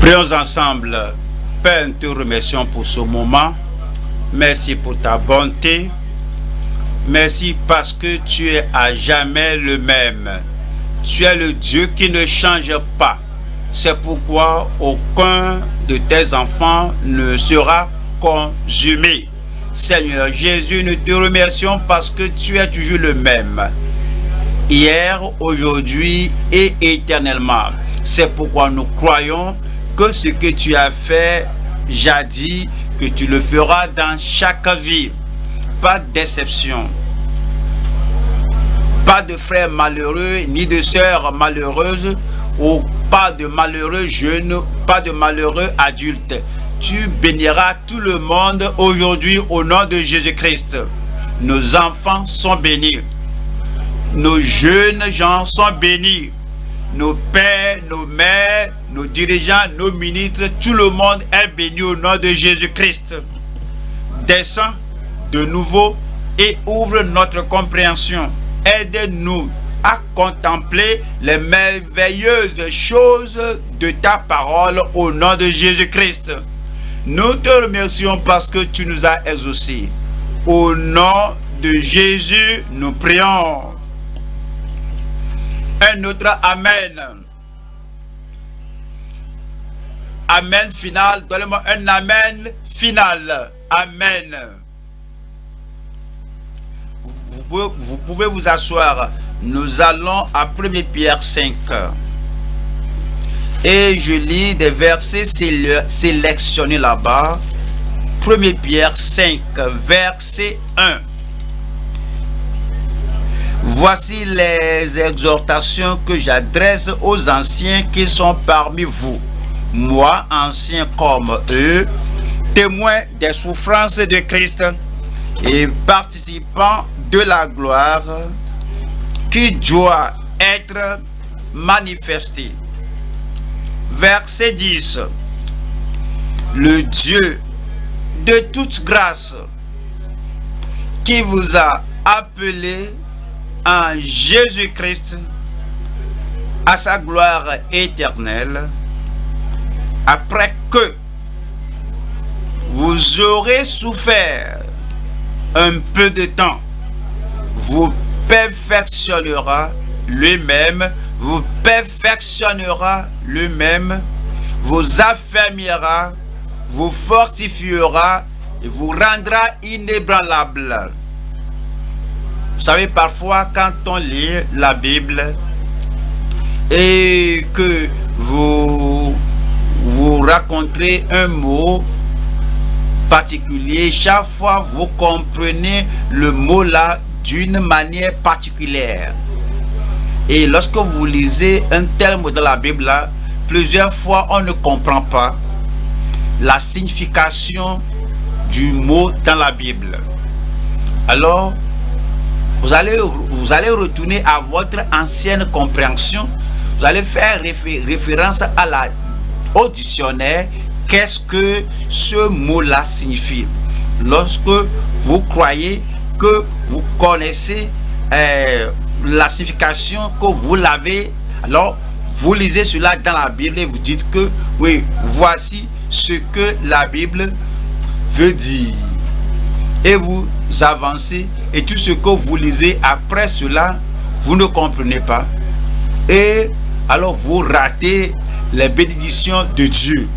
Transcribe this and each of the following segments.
Prions ensemble. Père, nous te remercions pour ce moment. Merci pour ta bonté. Merci parce que tu es à jamais le même. Tu es le Dieu qui ne change pas. C'est pourquoi aucun de tes enfants ne sera consumé. Seigneur Jésus, nous te remercions parce que tu es toujours le même. Hier, aujourd'hui et éternellement. C'est pourquoi nous croyons que ce que tu as fait jadis, que tu le feras dans chaque vie. Pas de déception. Pas de frères malheureux, ni de sœurs malheureuses, ou pas de malheureux jeunes, pas de malheureux adultes. Tu béniras tout le monde aujourd'hui au nom de Jésus-Christ. Nos enfants sont bénis. Nos jeunes gens sont bénis. Nos pères, nos mères, nos dirigeants, nos ministres, tout le monde est béni au nom de Jésus-Christ. Descends de nouveau et ouvre notre compréhension. Aide-nous à contempler les merveilleuses choses de ta parole au nom de Jésus-Christ. Nous te remercions parce que tu nous as exaucés. Au nom de Jésus, nous prions. Un autre Amen. Amen final. Donnez-moi un Amen final. Amen. Vous pouvez vous asseoir. Nous allons à 1 Pierre 5. Et je lis des versets sélectionnés là-bas. 1 Pierre 5, verset 1. Voici les exhortations que j'adresse aux anciens qui sont parmi vous. Moi, ancien comme eux, témoin des souffrances de Christ et participant de la gloire qui doit être manifestée. Verset 10. Le Dieu de toute grâce qui vous a appelé en Jésus-Christ à sa gloire éternelle, après que vous aurez souffert un peu de temps, vous perfectionnera lui-même, vous affermira, vous fortifiera et vous rendra inébranlable. Vous savez, parfois, quand on lit la Bible et que vous raconterez un mot particulier, chaque fois vous comprenez le mot là d'une manière particulière. Et lorsque vous lisez un tel mot dans la Bible là, plusieurs fois on ne comprend pas la signification du mot dans la Bible. Alors, vous allez retourner à votre ancienne compréhension. Vous allez faire référence au dictionnaire. Qu'est-ce que ce mot-là signifie? Lorsque vous croyez que vous connaissez la signification, que vous l'avez, alors vous lisez cela dans la Bible et vous dites que oui, voici ce que la Bible veut dire. Et vous avancez et tout ce que vous lisez après cela, vous ne comprenez pas. Et alors vous ratez les bénédictions de Dieu.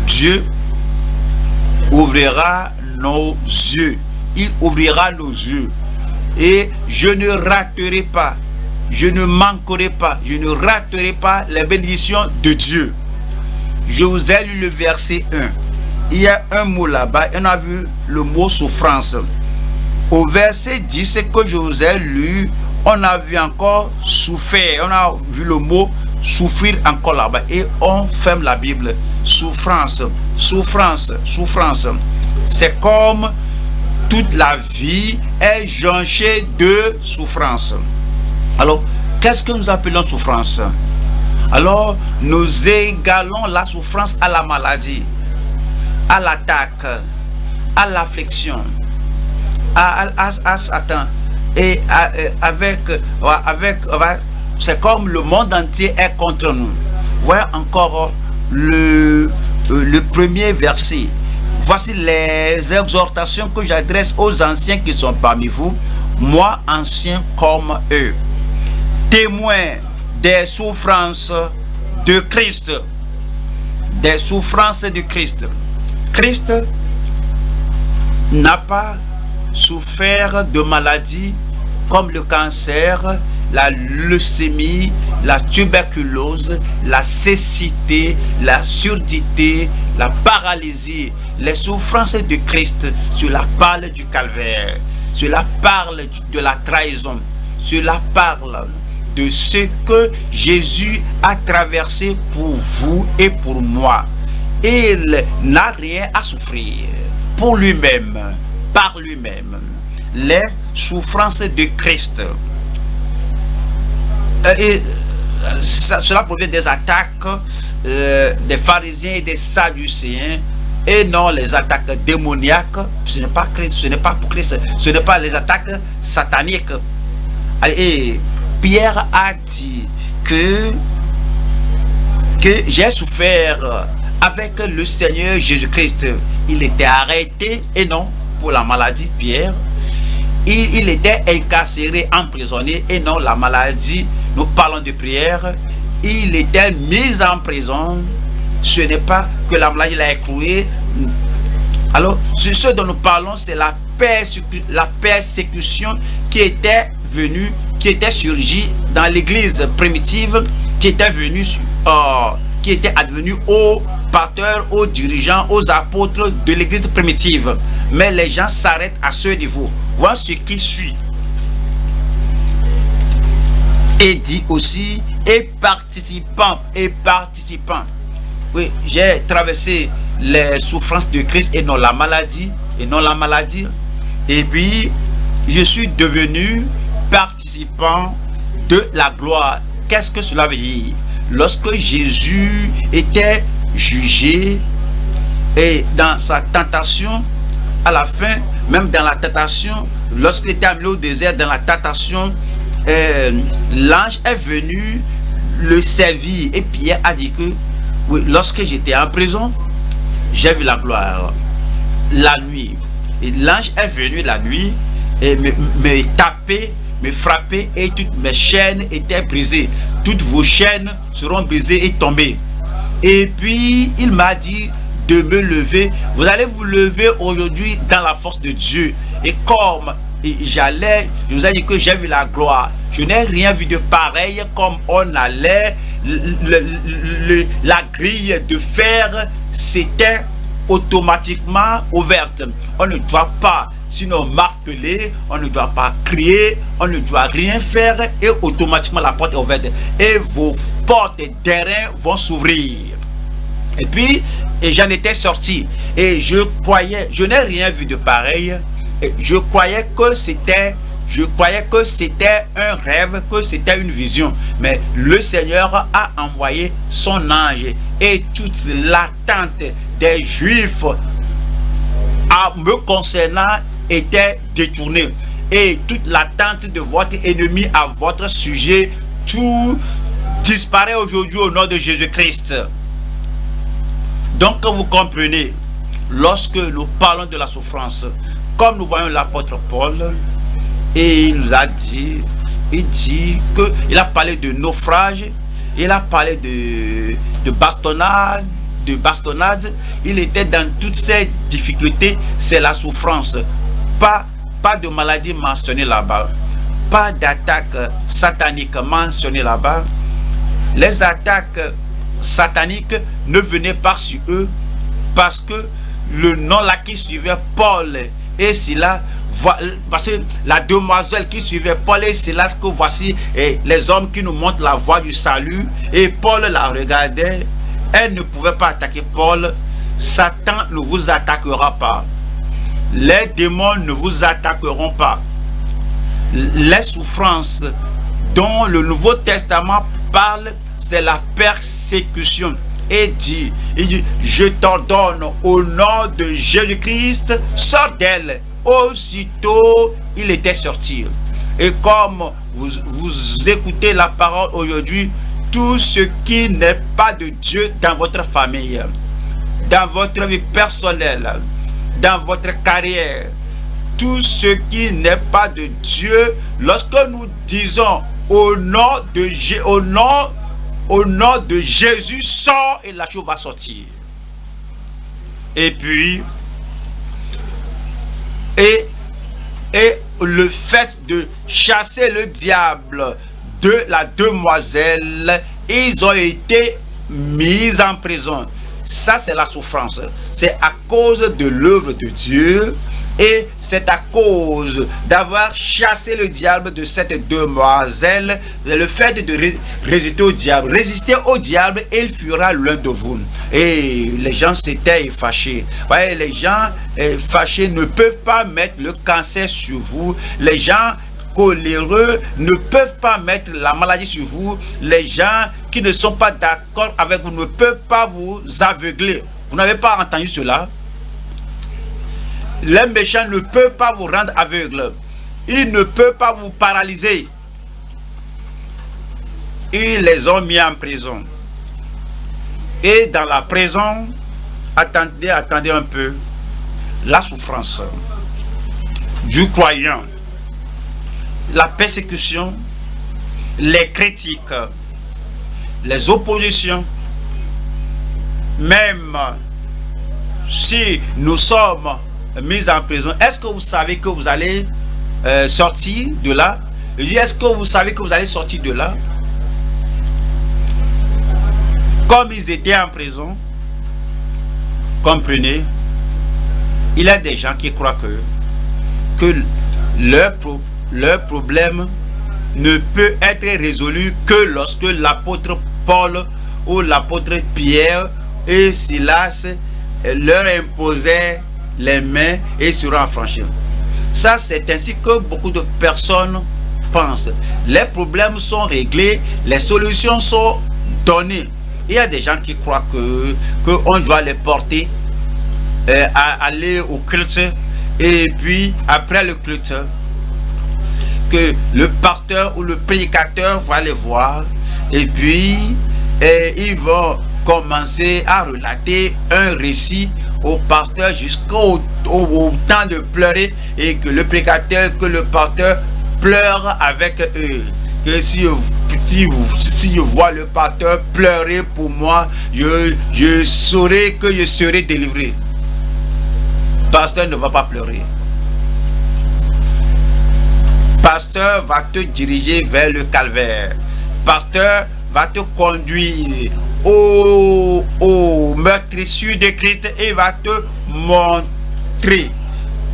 Dieu ouvrira nos yeux. Il ouvrira nos yeux. Et je ne raterai pas, je ne manquerai pas, je ne raterai pas les bénédictions de Dieu. Je vous ai lu le verset 1. Il y a un mot là-bas, on a vu le mot souffrance. Au verset 10 que je vous ai lu, on a vu encore souffrir. On a vu le mot souffrir encore là-bas. Et on ferme la Bible. Souffrance, souffrance, souffrance. C'est comme toute la vie est jonchée de souffrance. Alors, qu'est-ce que nous appelons souffrance? Alors, nous égalons la souffrance à la maladie, à l'attaque, à l'affliction, à Satan. Et c'est comme le monde entier est contre nous. Voyez encore le premier verset. Voici les exhortations que j'adresse aux anciens qui sont parmi vous, moi ancien comme eux, témoins des souffrances de Christ. Des souffrances de Christ. Christ n'a pas souffert de maladies comme le cancer, la leucémie, la tuberculose, la cécité, la surdité, la paralysie. Les souffrances de Christ, cela parle du calvaire, cela parle de la trahison, cela parle de ce que Jésus a traversé pour vous et pour moi. Il n'a rien à souffrir pour lui-même, par lui-même. Les souffrances de Christ. Cela provient des attaques des pharisiens et des sadducéens, et non les attaques démoniaques. Ce n'est pas Christ, ce n'est pas pour Christ, ce n'est pas les attaques sataniques. Et Pierre a dit que j'ai souffert avec le Seigneur Jésus-Christ. Il était arrêté, et non pour la maladie, Pierre. Il était incarcéré, emprisonné, et non la maladie. Nous parlons de prière. Il était mis en prison. Ce n'est pas que la maladie l'a écroué. Alors, ce dont nous parlons, c'est la persécution qui était venue, qui était surgie dans l'église primitive, qui était venue, qui était advenue aux pasteurs, aux dirigeants, aux apôtres de l'église primitive. Mais les gens s'arrêtent à ce niveau. Voilà ce qui suit. Et dit aussi, et participant. Oui, j'ai traversé les souffrances de Christ et non la maladie. Et puis, je suis devenu participant de la gloire. Qu'est-ce que cela veut dire? Lorsque Jésus était jugé et dans sa tentation, à la fin, même dans la tentation, lorsqu'il était amené au désert, dans la tentation, l'ange est venu le servir. Et Pierre a dit que oui, lorsque j'étais en prison, j'ai vu la gloire la nuit. Et l'ange est venu la nuit et me taper, me frapper, et toutes mes chaînes étaient brisées. Toutes vos chaînes seront brisées et tombées. Et puis il m'a dit de me lever. Vous allez vous lever aujourd'hui dans la force de Dieu. Et comme je vous ai dit que j'ai vu la gloire. Je n'ai rien vu de pareil, comme on allait, la grille de fer s'était automatiquement ouverte. On ne doit pas, sinon marteler, on ne doit pas crier, on ne doit rien faire, et automatiquement la porte est ouverte. Et vos portes d'airain vont s'ouvrir. Et puis, j'en étais sorti. Et je n'ai rien vu de pareil. Et je croyais que c'était un rêve, que c'était une vision. Mais le Seigneur a envoyé son ange, et toute l'attente des Juifs à me concernant était détournée. Et toute l'attente de votre ennemi à votre sujet, tout disparaît aujourd'hui au nom de Jésus-Christ. Donc vous comprenez, lorsque nous parlons de la souffrance, comme nous voyons l'apôtre Paul, et il nous a dit, il a parlé de naufrage, il a parlé de bastonnade, il était dans toutes ces difficultés. C'est la souffrance, pas de maladie mentionnée là-bas, pas d'attaque satanique mentionnée là-bas. Les attaques sataniques ne venaient pas sur eux, parce que le nom là qui suivait Paul et Silas, parce que la demoiselle qui suivait Paul et Silas, que voici les hommes qui nous montrent la voie du salut, et Paul la regardait, elle ne pouvait pas attaquer Paul. Satan ne vous attaquera pas, les démons ne vous attaqueront pas. Les souffrances dont le Nouveau Testament parle, c'est la persécution. Et il dit, je t'ordonne au nom de Jésus-Christ, sors d'elle. Aussitôt, il était sorti. Et comme vous écoutez la parole aujourd'hui, tout ce qui n'est pas de Dieu dans votre famille, dans votre vie personnelle, dans votre carrière, tout ce qui n'est pas de Dieu, lorsque nous disons au nom de Jésus, sors, et la chose va sortir. Et puis, et le fait de chasser le diable de la demoiselle, ils ont été mis en prison. Ça, c'est la souffrance. C'est à cause de l'œuvre de Dieu. Et c'est à cause d'avoir chassé le diable de cette demoiselle, le fait de résister au diable. Résister au diable et il fuira l'un de vous. Et les gens s'étaient fâchés. Ouais, les gens fâchés ne peuvent pas mettre le cancer sur vous. Les gens coléreux ne peuvent pas mettre la maladie sur vous. Les gens qui ne sont pas d'accord avec vous ne peuvent pas vous aveugler. Vous n'avez pas entendu cela? Les méchants ne peuvent pas vous rendre aveugle. Ils ne peuvent pas vous paralyser. Ils les ont mis en prison. Et dans la prison, attendez un peu, la souffrance du croyant, la persécution, les critiques, les oppositions, même si nous sommes mis en prison, est-ce que vous savez que vous allez sortir de là? Je dis, est-ce que vous savez que vous allez sortir de là? Comme ils étaient en prison, comprenez, il y a des gens qui croient que leur problème ne peut être résolu que lorsque l'apôtre Paul ou l'apôtre Pierre et Silas leur imposaient les mains et seront affranchis. Ça, c'est ainsi que beaucoup de personnes pensent. Les problèmes sont réglés, les solutions sont données. Il y a des gens qui croient que on doit les porter à aller au culte, et puis après le culte, que le pasteur ou le prédicateur va les voir, et puis ils vont commencer à relater un récit au pasteur jusqu'au temps de pleurer, et que le prédicateur, que le pasteur pleure avec eux. Que si je vois le pasteur pleurer pour moi, je saurai que je serai délivré. Pasteur ne va pas pleurer. Pasteur va te diriger vers le calvaire. Pasteur va te conduire au meurtrissure de Christ et va te montrer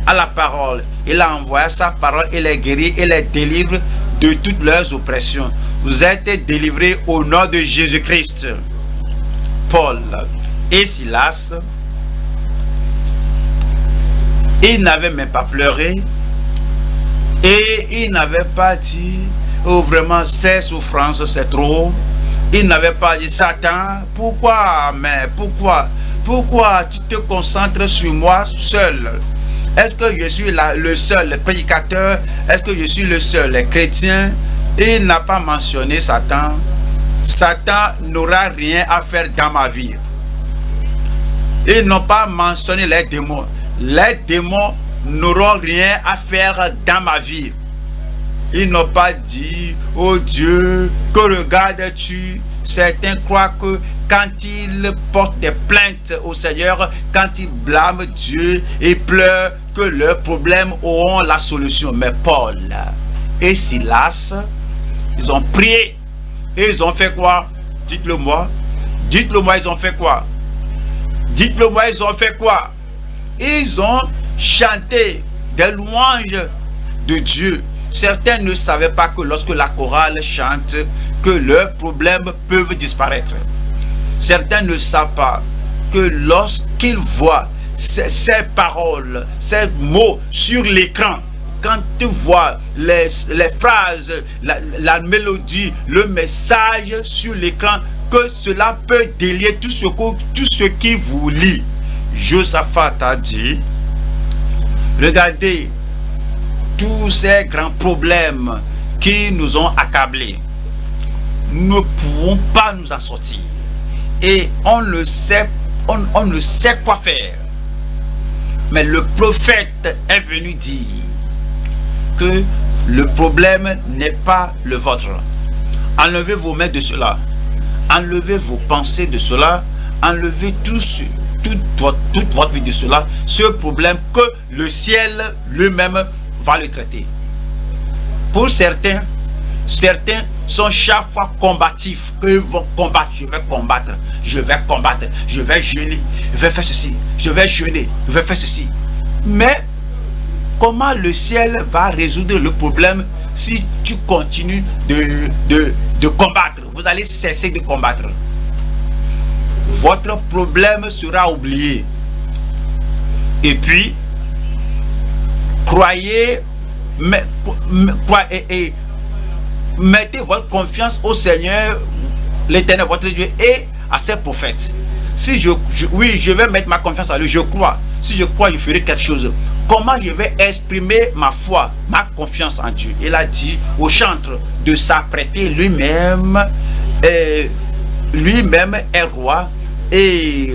à la parole. Il a envoyé sa parole et les guérit et les délivre de toutes leurs oppressions. Vous êtes délivrés au nom de Jésus-Christ. Paul et Silas, ils n'avaient même pas pleuré et ils n'avaient pas dit, oh vraiment ces souffrances c'est trop. Ils n'avaient pas dit, Satan, pourquoi tu te concentres sur moi seul? Est-ce que je suis le seul prédicateur? Est-ce que je suis le seul chrétien? Il n'a pas mentionné Satan. Satan n'aura rien à faire dans ma vie. Ils n'ont pas mentionné les démons. Les démons n'auront rien à faire dans ma vie. Ils n'ont pas dit, oh Dieu, que regardes-tu? Certains croient que quand ils portent des plaintes au Seigneur, quand ils blâment Dieu et pleurent, que leurs problèmes auront la solution. Mais Paul et Silas, ils ont prié et ils ont fait quoi? Dites-le moi. Dites-le moi, ils ont fait quoi? Dites-le moi, ils ont fait quoi? Ils ont chanté des louanges de Dieu. Certains ne savaient pas que lorsque la chorale chante, que leurs problèmes peuvent disparaître. Certains ne savent pas que lorsqu'ils voient ces paroles, ces mots sur l'écran, quand tu vois les phrases, la mélodie, le message sur l'écran, que cela peut délier tout ce qui vous lie. Josaphat a dit, regardez tous ces grands problèmes qui nous ont accablés. nous ne pouvons pas nous en sortir. Et on ne sait quoi faire. Mais le prophète est venu dire que le problème n'est pas le vôtre. Enlevez vos mains de cela. Enlevez vos pensées de cela. Enlevez toute votre vie de cela. Ce problème que le ciel lui-même va le traiter. Pour certains sont chaque fois combatifs. Eux vont combattre. Je vais combattre. Je vais combattre. Je vais jeûner. Je vais faire ceci. Je vais jeûner. Je vais faire ceci. Mais comment le ciel va résoudre le problème si tu continues de combattre? Vous allez cesser de combattre. Votre problème sera oublié. Et puis, croyez, mettez votre confiance au Seigneur, l'Éternel, votre Dieu, et à ses prophètes. Si je vais mettre ma confiance à lui, je crois. Si je crois, je ferai quelque chose. Comment je vais exprimer ma foi, ma confiance en Dieu? Il a dit au chantre de s'apprêter lui-même. Lui-même est roi et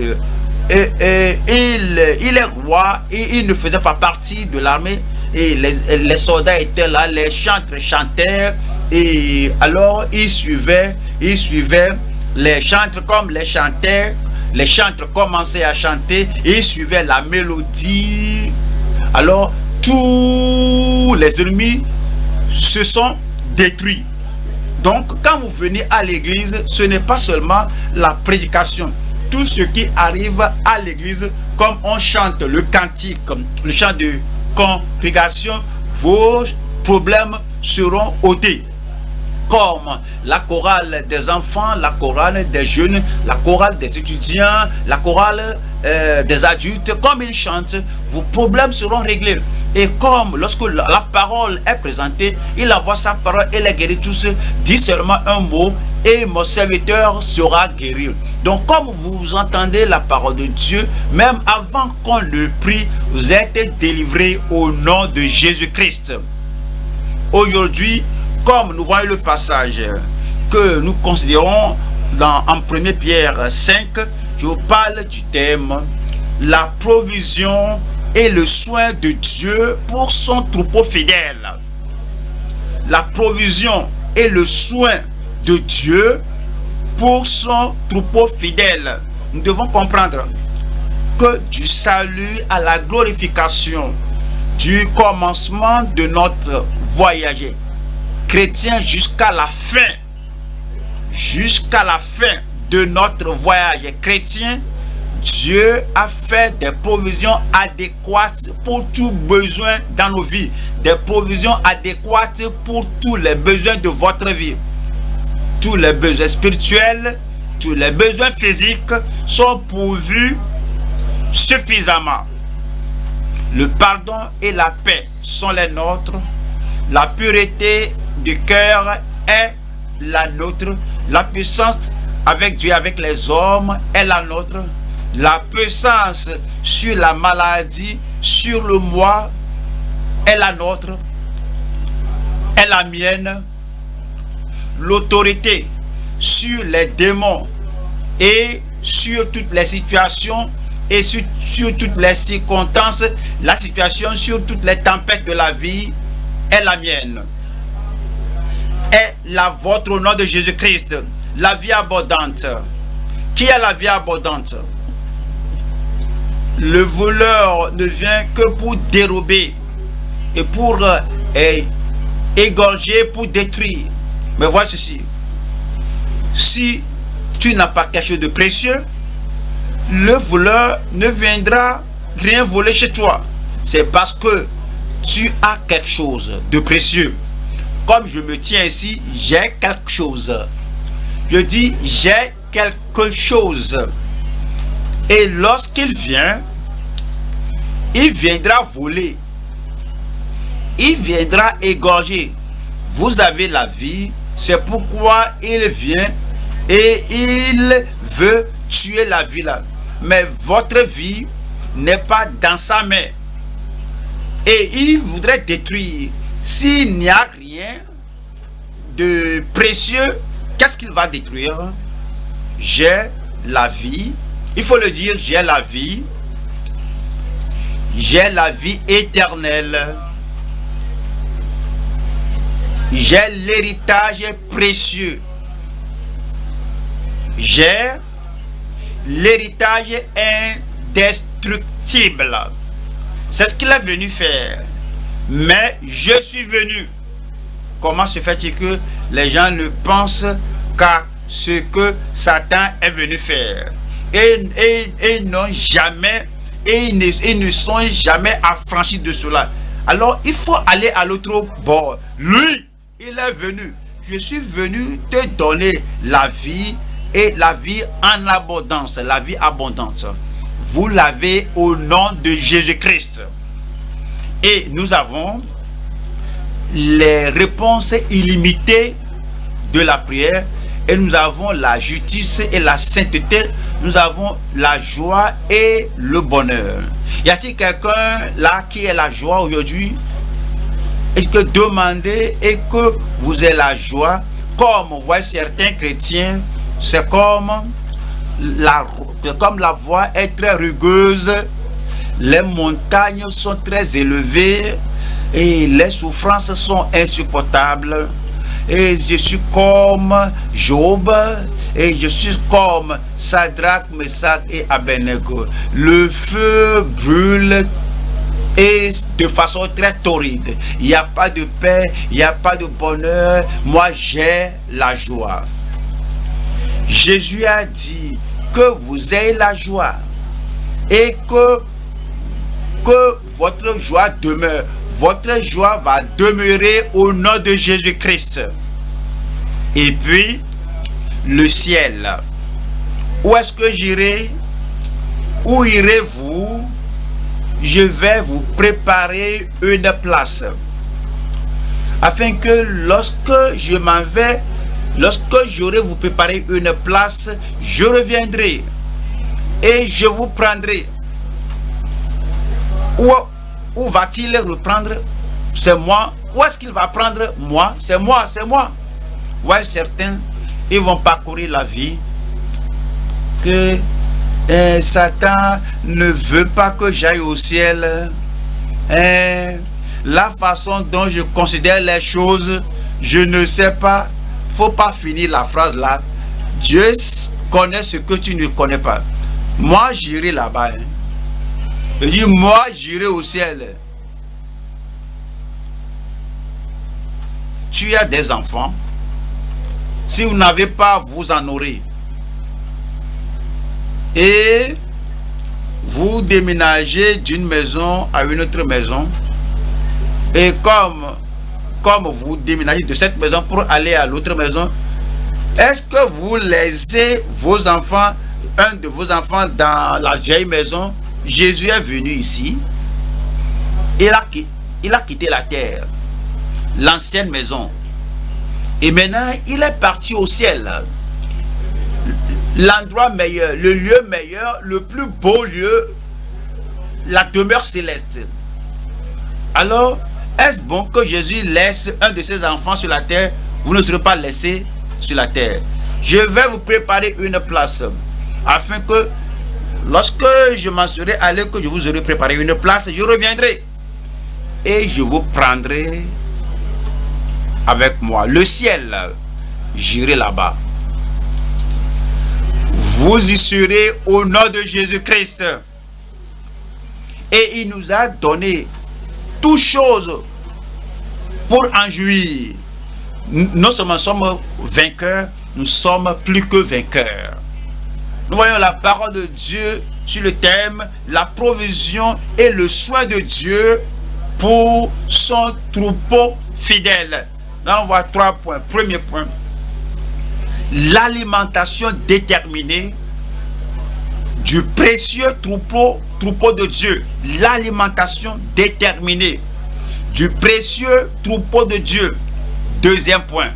il est roi et il ne faisait pas partie de l'armée. Et les soldats étaient là, les chantres chantaient et alors ils suivaient les chantres comme les chantaient. Les chantres commençaient à chanter et ils suivaient la mélodie. Alors tous les ennemis se sont détruits. Donc quand vous venez à l'église, ce n'est pas seulement la prédication. Tout ce qui arrive à l'église, comme on chante le cantique, le chant de congrégation, vos problèmes seront ôtés. Comme la chorale des enfants, la chorale des jeunes, la chorale des étudiants, la chorale des adultes, comme ils chantent, vos problèmes seront réglés. Et comme lorsque la parole est présentée, il envoie sa parole et les guérit tous, dit seulement un mot et mon serviteur sera guéri. Donc comme vous entendez la parole de Dieu, même avant qu'on le prie, vous êtes délivrés au nom de Jésus-Christ. Aujourd'hui, comme nous voyons le passage que nous considérons en 1 Pierre 5, je vous parle du thème la provision et le soin de Dieu pour son troupeau fidèle. La provision et le soin de Dieu pour son troupeau fidèle. Nous devons comprendre que du salut à la glorification, du commencement de notre voyage chrétien jusqu'à la fin de notre voyage chrétien, Dieu a fait des provisions adéquates pour tout besoin dans nos vies, des provisions adéquates pour tous les besoins de votre vie. Tous les besoins spirituels, tous les besoins physiques sont pourvus suffisamment. Le pardon et la paix sont les nôtres. La pureté du cœur est la nôtre. La puissance avec Dieu, avec les hommes est la nôtre. La puissance sur la maladie, sur le moi est la nôtre, est la mienne. L'autorité sur les démons et sur toutes les situations et sur toutes les circonstances, la situation sur toutes les tempêtes de la vie est la mienne, est la vôtre au nom de Jésus-Christ. La vie abondante. Qui est la vie abondante? Le voleur ne vient que pour dérober et pour égorger, pour détruire. Mais vois ceci. Si tu n'as pas quelque chose de précieux, le voleur ne viendra rien voler chez toi. C'est parce que tu as quelque chose de précieux. Comme je me tiens ici, j'ai quelque chose. Je dis j'ai quelque chose. Et lorsqu'il vient, il viendra voler. Il viendra égorger. Vous avez la vie, c'est pourquoi il vient et il veut tuer la vie là. Mais votre vie n'est pas dans sa main. Et il voudrait détruire. S'il n'y a rien de précieux qu'est-ce qu'il va détruire? J'ai la vie. Il faut le dire, j'ai la vie. J'ai la vie éternelle. J'ai l'héritage précieux. J'ai l'héritage indestructible. C'est ce qu'il est venu faire. Mais je suis venu. Comment se fait-il que les gens ne pensent qu'à ce que Satan est venu faire? Et n'ont jamais, ils ne sont jamais affranchis de cela. Alors il faut aller à l'autre bord. Lui, il est venu. Je suis venu te donner la vie, et la vie en abondance, la vie abondante. Vous l'avez au nom de Jésus-Christ. Et nous avons les réponses illimitées de la prière, et nous avons la justice et la sainteté, nous avons la joie et le bonheur. Y a-t-il quelqu'un là qui est la joie aujourd'hui? Est-ce que demandez et que vous ayez la joie? Comme on voit certains chrétiens, c'est comme la voie est très rugueuse, les montagnes sont très élevées et les souffrances sont insupportables. Et je suis comme Job, et je suis comme Shadrach, Meshach et Abednego. Le feu brûle et de façon très torride. Il n'y a pas de paix, il n'y a pas de bonheur. Moi, j'ai la joie. Jésus a dit que vous ayez la joie et que votre joie demeure. Votre joie va demeurer au nom de Jésus-Christ. Et puis, le ciel. Où est-ce que j'irai? Où irez-vous? Je vais vous préparer une place. Afin que lorsque je m'en vais, lorsque j'aurai vous préparé une place, je reviendrai et je vous prendrai. Où va-t-il reprendre? C'est moi. Où est-ce qu'il va prendre moi? C'est moi, c'est moi. Ouais, certains, ils vont parcourir la vie que Satan ne veut pas que j'aille au ciel. La façon dont je considère les choses, je ne sais pas. Faut pas finir la phrase là. Dieu connaît ce que tu ne connais pas. Moi, j'irai là-bas. Je dis, moi, j'irai au ciel. Tu as des enfants. Si vous n'avez pas, vous en aurez. Et vous déménagez d'une maison à une autre maison. Et comme vous déménagez de cette maison pour aller à l'autre maison, est-ce que vous laissez vos enfants, un de vos enfants dans la vieille maison? Jésus est venu ici. Il a quitté la terre, l'ancienne maison. Et maintenant, il est parti au ciel. L'endroit meilleur, le lieu meilleur, le plus beau lieu, la demeure céleste. Alors, est-ce bon que Jésus laisse un de ses enfants sur la terre? Vous ne serez pas laissés sur la terre. Je vais vous préparer une place, afin que lorsque je m'en serai allé, que je vous aurai préparé une place, je reviendrai et je vous prendrai avec moi. Le ciel, j'irai là-bas. Vous y serez au nom de Jésus-Christ. Et il nous a donné toutes choses pour en jouir. Non seulement sommes vainqueurs, nous sommes plus que vainqueurs. Nous voyons la parole de Dieu sur le thème, la provision et le soin de Dieu pour son troupeau fidèle. Là, on voit 3 points. Premier point, l'alimentation déterminée du précieux troupeau de Dieu. L'alimentation déterminée du précieux troupeau de Dieu. Deuxième point,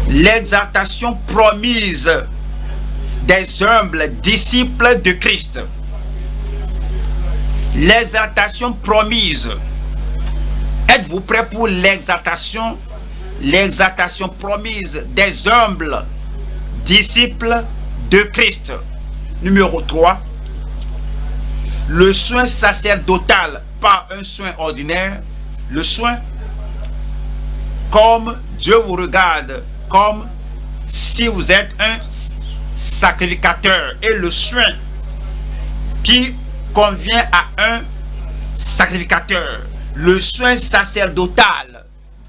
l'exaltation promise des humbles disciples de Christ. L'exaltation promise. Êtes-vous prêts pour l'exaltation l'exaltation promise des humbles disciples de Christ. Numéro 3, le soin sacerdotal, pas un soin ordinaire, le soin comme Dieu vous regarde, comme si vous êtes un sacrificateur, et le soin qui convient à un sacrificateur, le soin sacerdotal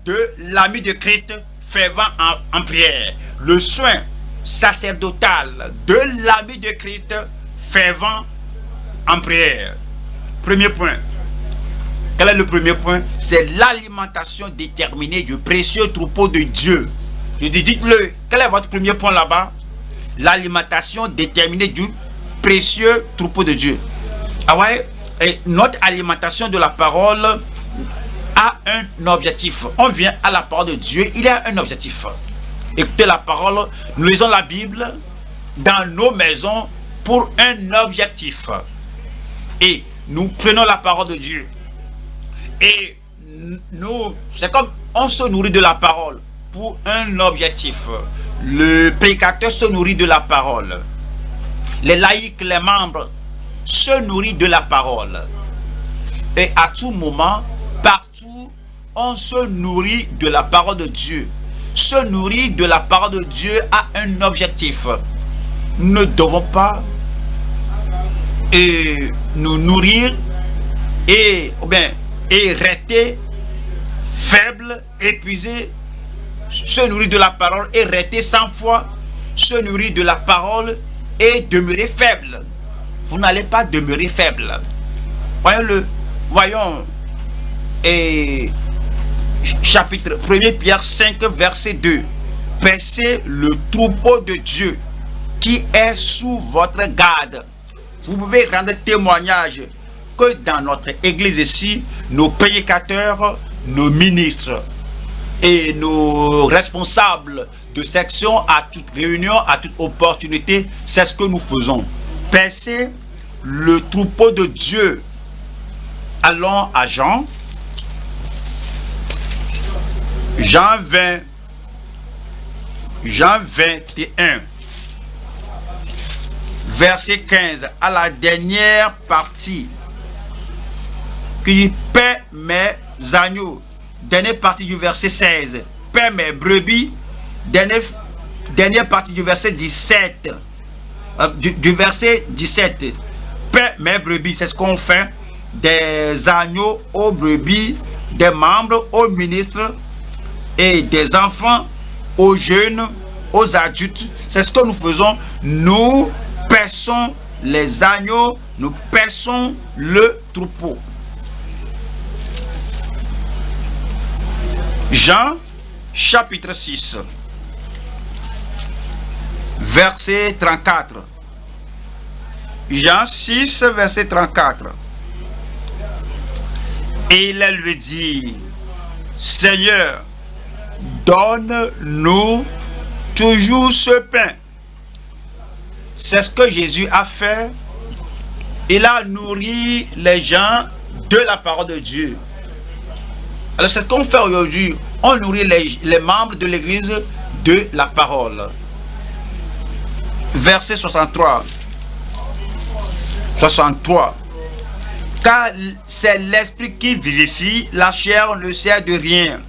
de l'ami de Christ fervent en prière, le soin sacerdotal de l'ami de Christ fervent en prière. Premier point. Quel est le premier point? C'est l'alimentation déterminée du précieux troupeau de Dieu. Je dis, dites-le, quel est votre premier point là-bas? L'alimentation déterminée du précieux troupeau de Dieu. Ah ouais? Et notre alimentation de la parole a un objectif. On vient à la parole de Dieu, il y a un objectif. Écoutez la parole, nous lisons la Bible dans nos maisons pour un objectif. Et nous prenons la parole de Dieu. Et nous, c'est comme on se nourrit de la parole pour un objectif. Le prédicateur se nourrit de la parole. Les laïcs, les membres se nourrissent de la parole. Et à tout moment, partout, on se nourrit de la parole de Dieu. Se nourrir de la parole de Dieu a un objectif. Nous ne devons pas nous nourrir et rester faible, épuisé, se nourrir de la parole et rester sans foi, se nourrir de la parole et demeurer faible. Vous n'allez pas demeurer faible. Voyons-le. Voyons. Et chapitre 1 Pierre 5, verset 2. Paissez le troupeau de Dieu qui est sous votre garde. Vous pouvez rendre témoignage que dans notre église ici, nos prédicateurs, nos ministres et nos responsables de section à toute réunion, à toute opportunité, c'est ce que nous faisons. Paissez le troupeau de Dieu. Allons à Jean 20, Jean 21, verset 15, à la dernière partie, qui paie mes agneaux. Dernière partie du verset 16, paie mes brebis. Dernière partie du verset 17, du verset 17, paie mes brebis. C'est ce qu'on fait des agneaux aux brebis, des membres aux ministres et des enfants aux jeunes, aux adultes. C'est ce que nous faisons. Nous paissons les agneaux, nous paissons le troupeau. Jean chapitre 6, verset 34. Jean 6, verset 34. Et il lui dit, Seigneur, donne-nous toujours ce pain. C'est ce que Jésus a fait. Il a nourri les gens de la parole de Dieu. Alors c'est ce qu'on fait aujourd'hui. On nourrit les membres de l'église de la parole. Verset 63. 63. Car c'est l'esprit qui vivifie, la chair ne sert de rien.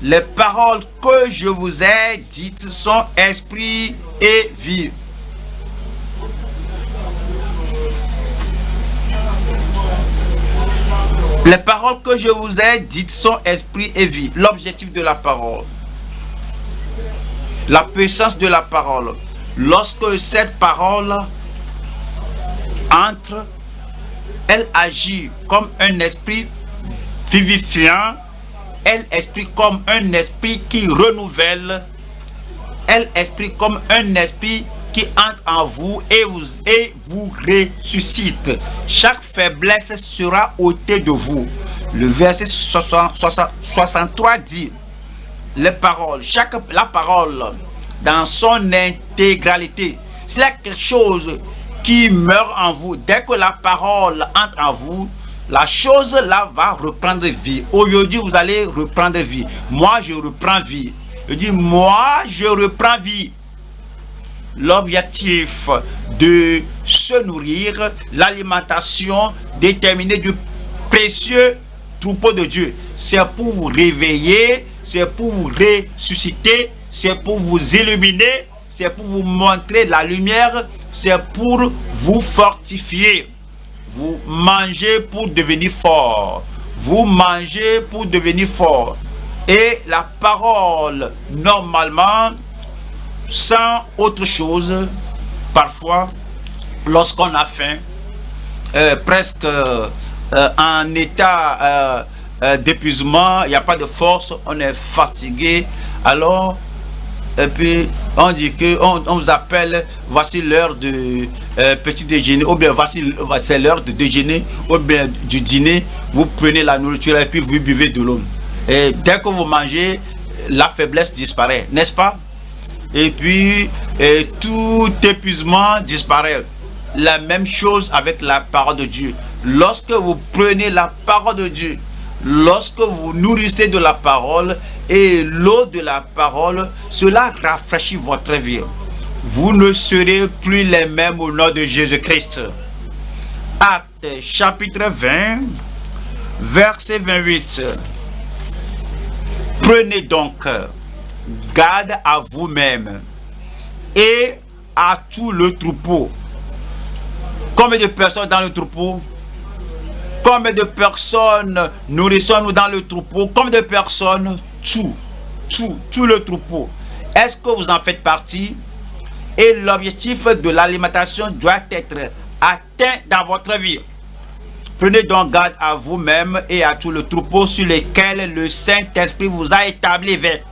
Les paroles que je vous ai dites sont esprit et vie. Les paroles que je vous ai dites sont esprit et vie. L'objectif de la parole. La puissance de la parole. Lorsque cette parole entre, elle agit comme un esprit vivifiant. Elle esprit comme un esprit qui renouvelle. Elle esprit comme un esprit qui entre en vous et vous ressuscite. Chaque faiblesse sera ôtée de vous. Le verset 63 dit les paroles, la parole dans son intégralité. S'il y a quelque chose qui meurt en vous, dès que la parole entre en vous, la chose là va reprendre vie. Aujourd'hui, vous allez reprendre vie. Moi, je reprends vie. Il dit, moi, je reprends vie. L'objectif de se nourrir, l'alimentation déterminée du précieux troupeau de Dieu, c'est pour vous réveiller, c'est pour vous ressusciter, c'est pour vous illuminer, c'est pour vous montrer la lumière, c'est pour vous fortifier. Vous mangez pour devenir fort. Vous mangez pour devenir fort. Et la parole, normalement, sans autre chose, parfois, lorsqu'on a faim, presque en état d'épuisement, il n'y a pas de force, on est fatigué, alors, et puis on dit que on vous appelle, voici l'heure de petit déjeuner, ou bien voici c'est l'heure de déjeuner, ou bien du dîner, vous prenez la nourriture et puis vous buvez de l'eau. Et dès que vous mangez, la faiblesse disparaît, n'est-ce pas? Et puis tout épuisement disparaît. La même chose avec la parole de Dieu. Lorsque vous prenez la parole de Dieu, lorsque vous nourrissez de la parole et l'eau de la parole, cela rafraîchit votre vie. Vous ne serez plus les mêmes au nom de Jésus-Christ. Actes chapitre 20, verset 28. Prenez donc garde à vous-même et à tout le troupeau. Combien de personnes dans le troupeau? Combien de personnes nourrissons-nous dans le troupeau? Combien de personnes? Tout le troupeau. Est-ce que vous en faites partie? Et l'objectif de l'alimentation doit être atteint dans votre vie. Prenez donc garde à vous-même et à tout le troupeau sur lequel le Saint-Esprit vous a établi avec,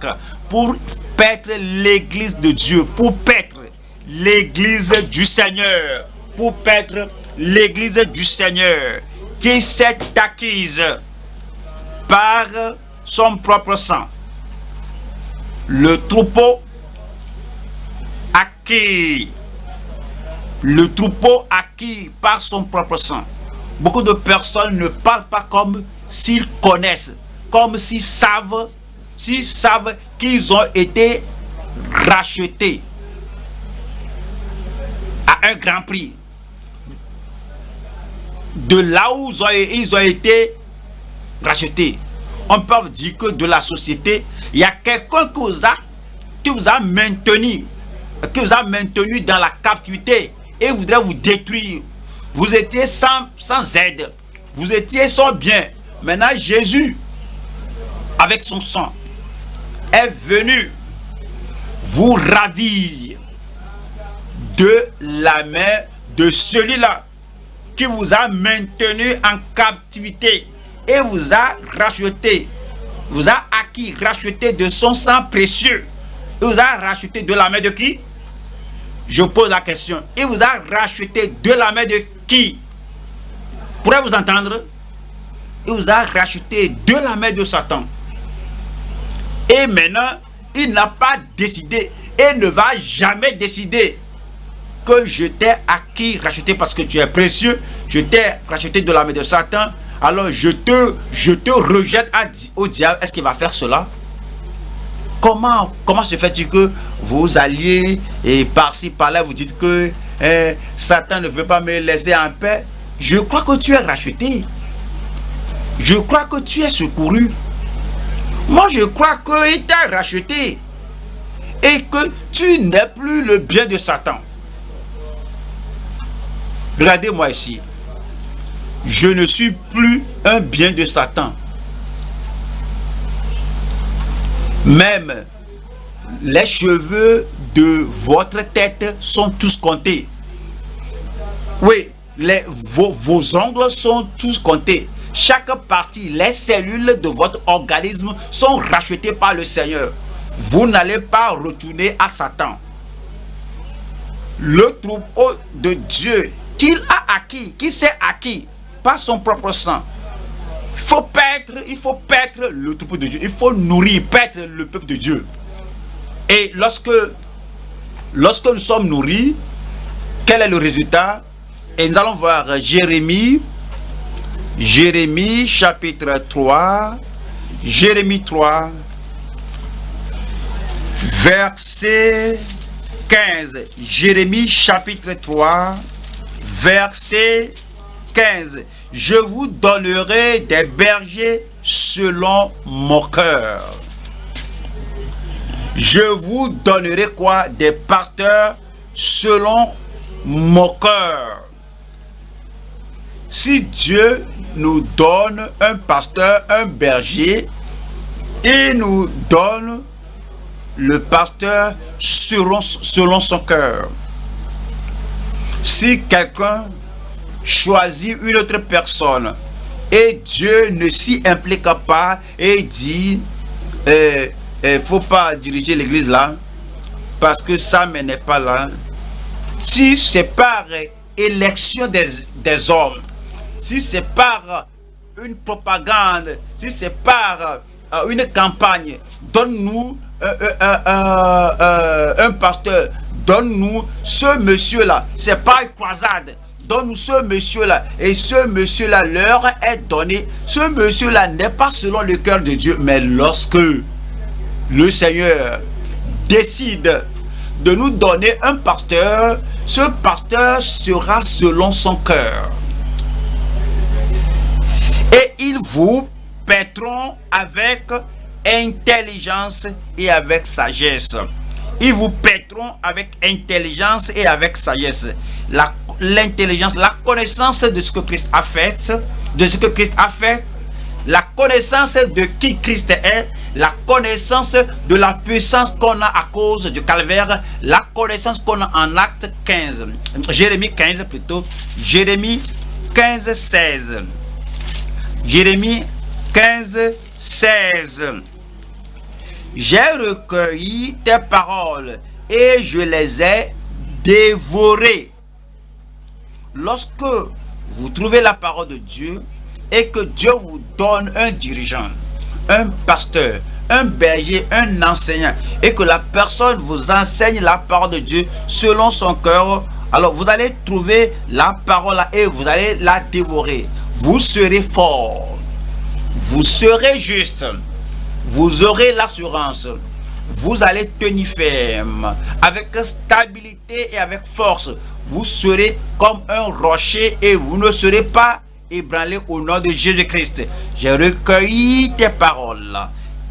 pour paître l'église de Dieu, pour paître l'église du Seigneur, pour paître l'église du Seigneur, qui s'est acquise par son propre sang. Le troupeau acquis. Le troupeau acquis par son propre sang. Beaucoup de personnes ne parlent pas comme s'ils connaissent, comme s'ils savent qu'ils ont été rachetés à un grand prix. De là où ils ont été rachetés. On peut dire que de la société, il y a quelqu'un qui vous a maintenu dans la captivité et voudrait vous détruire. Vous étiez sans aide, vous étiez sans bien. Maintenant, Jésus, avec son sang, est venu vous ravir de la main de celui-là qui vous a maintenu en captivité et vous a racheté, vous a acquis, racheté de son sang précieux. Il vous a racheté de la main de qui? Je pose la question. Il vous a racheté de la main de qui? Pourrez-vous entendre? Il vous a racheté de la main de Satan. Et maintenant, il n'a pas décidé et ne va jamais décider que je t'ai acquis, racheté parce que tu es précieux, je t'ai racheté de la main de Satan, alors je te rejette au diable. Est-ce qu'il va faire cela? Comment se fait-il que vous alliez et par-ci par-là vous dites que Satan ne veut pas me laisser en paix? Je crois que tu es racheté. Je crois que tu es secouru. Moi je crois qu'il t'a racheté et que tu n'es plus le bien de Satan. Regardez-moi ici. Je ne suis plus un bien de Satan. Même les cheveux de votre tête sont tous comptés. Oui, vos ongles sont tous comptés. Chaque partie, les cellules de votre organisme sont rachetées par le Seigneur. Vous n'allez pas retourner à Satan. Le troupeau de Dieu qu'il a acquis, qui s'est acquis par son propre sang. Il faut paître le troupeau de Dieu. Il faut nourrir, paître le peuple de Dieu. Et lorsque nous sommes nourris, quel est le résultat? Et nous allons voir Jérémie chapitre 3. Jérémie 3. Verset 15. Jérémie chapitre 3, verset 15. Je vous donnerai des bergers selon mon cœur. Je vous donnerai quoi? Des pasteurs selon mon cœur. Si Dieu nous donne un pasteur, un berger, il nous donne le pasteur selon son cœur. Si quelqu'un choisit une autre personne et Dieu ne s'y implique pas et dit faut pas diriger l'église là parce que ça n'est pas là. Si c'est par élection des hommes, si c'est par une propagande, si c'est par une campagne, donne-nous un pasteur, donne-nous ce monsieur-là, c'est pas une croisade, donne-nous ce monsieur-là, et ce monsieur-là leur est donné. Ce monsieur-là n'est pas selon le cœur de Dieu, mais lorsque le Seigneur décide de nous donner un pasteur, ce pasteur sera selon son cœur. Et ils vous paîtront avec intelligence et avec sagesse. Ils vous paîtront avec intelligence et avec sagesse. L'intelligence, la connaissance de ce que Christ a fait, la connaissance de qui Christ est, la connaissance de la puissance qu'on a à cause du calvaire, la connaissance qu'on a en acte 15, Jérémie 15 plutôt, Jérémie 15, 16. Jérémie 15, 16. J'ai recueilli tes paroles et je les ai dévorées. Lorsque vous trouvez la parole de Dieu et que Dieu vous donne un dirigeant, un pasteur, un berger, un enseignant, et que la personne vous enseigne la parole de Dieu selon son cœur, alors vous allez trouver la parole et vous allez la dévorer. Vous serez fort, vous serez juste, vous aurez l'assurance, vous allez tenir ferme, avec stabilité et avec force. Vous serez comme un rocher et vous ne serez pas ébranlé au nom de Jésus-Christ. J'ai recueilli tes paroles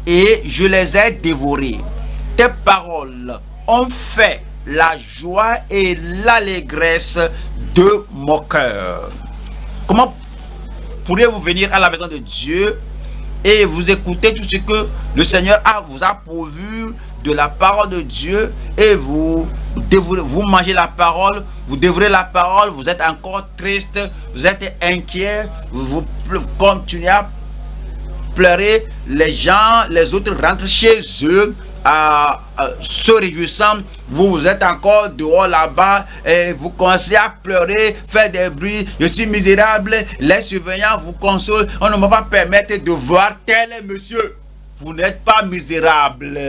et je les ai dévorées. Tes paroles ont fait la joie et l'allégresse de mon cœur. Comment pourriez-vous venir à la maison de Dieu et vous écouter tout ce que le Seigneur vous a pourvu de la parole de Dieu et vous mangez la parole, vous dévorez la parole, vous êtes encore triste, vous êtes inquiet, vous continuez à pleurer, les autres rentrent chez eux se réjouissant, vous êtes encore dehors là-bas et vous commencez à pleurer, faire des bruits, je suis misérable, les surveillants vous consolent, on ne va pas permettre de voir tel monsieur. Vous n'êtes pas misérable.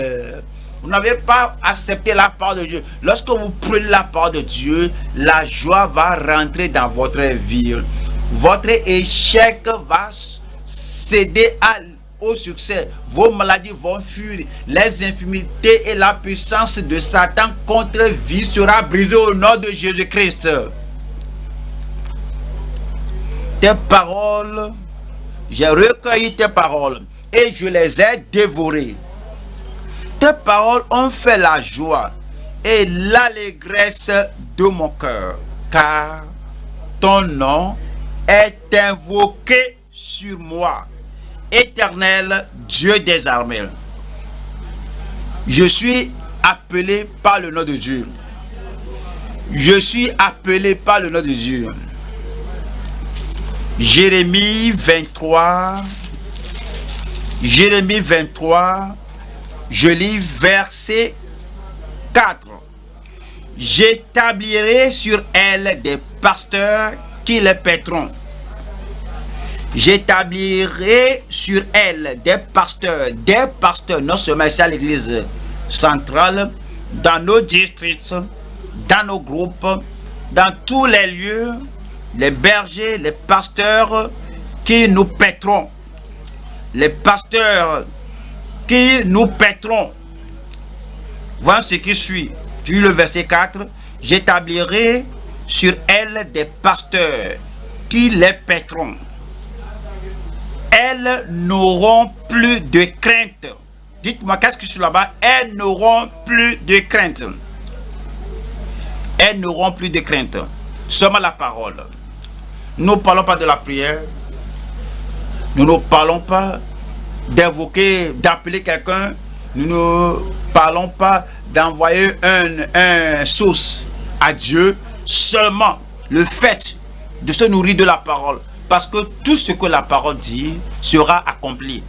Vous n'avez pas accepté la parole de Dieu. Lorsque vous prenez la parole de Dieu, la joie va rentrer dans votre vie. Votre échec va céder au succès. Vos maladies vont fuir. Les infirmités et la puissance de Satan contre vie sera brisée au nom de Jésus-Christ. Tes paroles, j'ai recueilli tes paroles et je les ai dévorées. Tes paroles ont fait la joie et l'allégresse de mon cœur, car ton nom est invoqué sur moi. Éternel Dieu des armées. Je suis appelé par le nom de Dieu. Je suis appelé par le nom de Dieu. Jérémie 23. Jérémie 23. Je lis verset 4. J'établirai sur elle des pasteurs qui les paîtront. J'établirai sur elle des pasteurs, non seulement ici à l'église centrale, dans nos districts, dans nos groupes, dans tous les lieux, les bergers, les pasteurs qui nous paîtront. Les pasteurs qui nous paîtront. Voyons ce qui suit. Du le verset 4. J'établirai sur elles des pasteurs qui les paîtront. Elles n'auront plus de crainte. Dites-moi, qu'est-ce que c'est là-bas? Elles n'auront plus de crainte. Elles n'auront plus de crainte. Seulement la parole. Nous ne parlons pas de la prière. Nous ne parlons pas d'invoquer, d'appeler quelqu'un. Nous ne parlons pas d'envoyer un sauce à Dieu. Seulement le fait de se nourrir de la parole. Parce que tout ce que la parole dit sera accompli.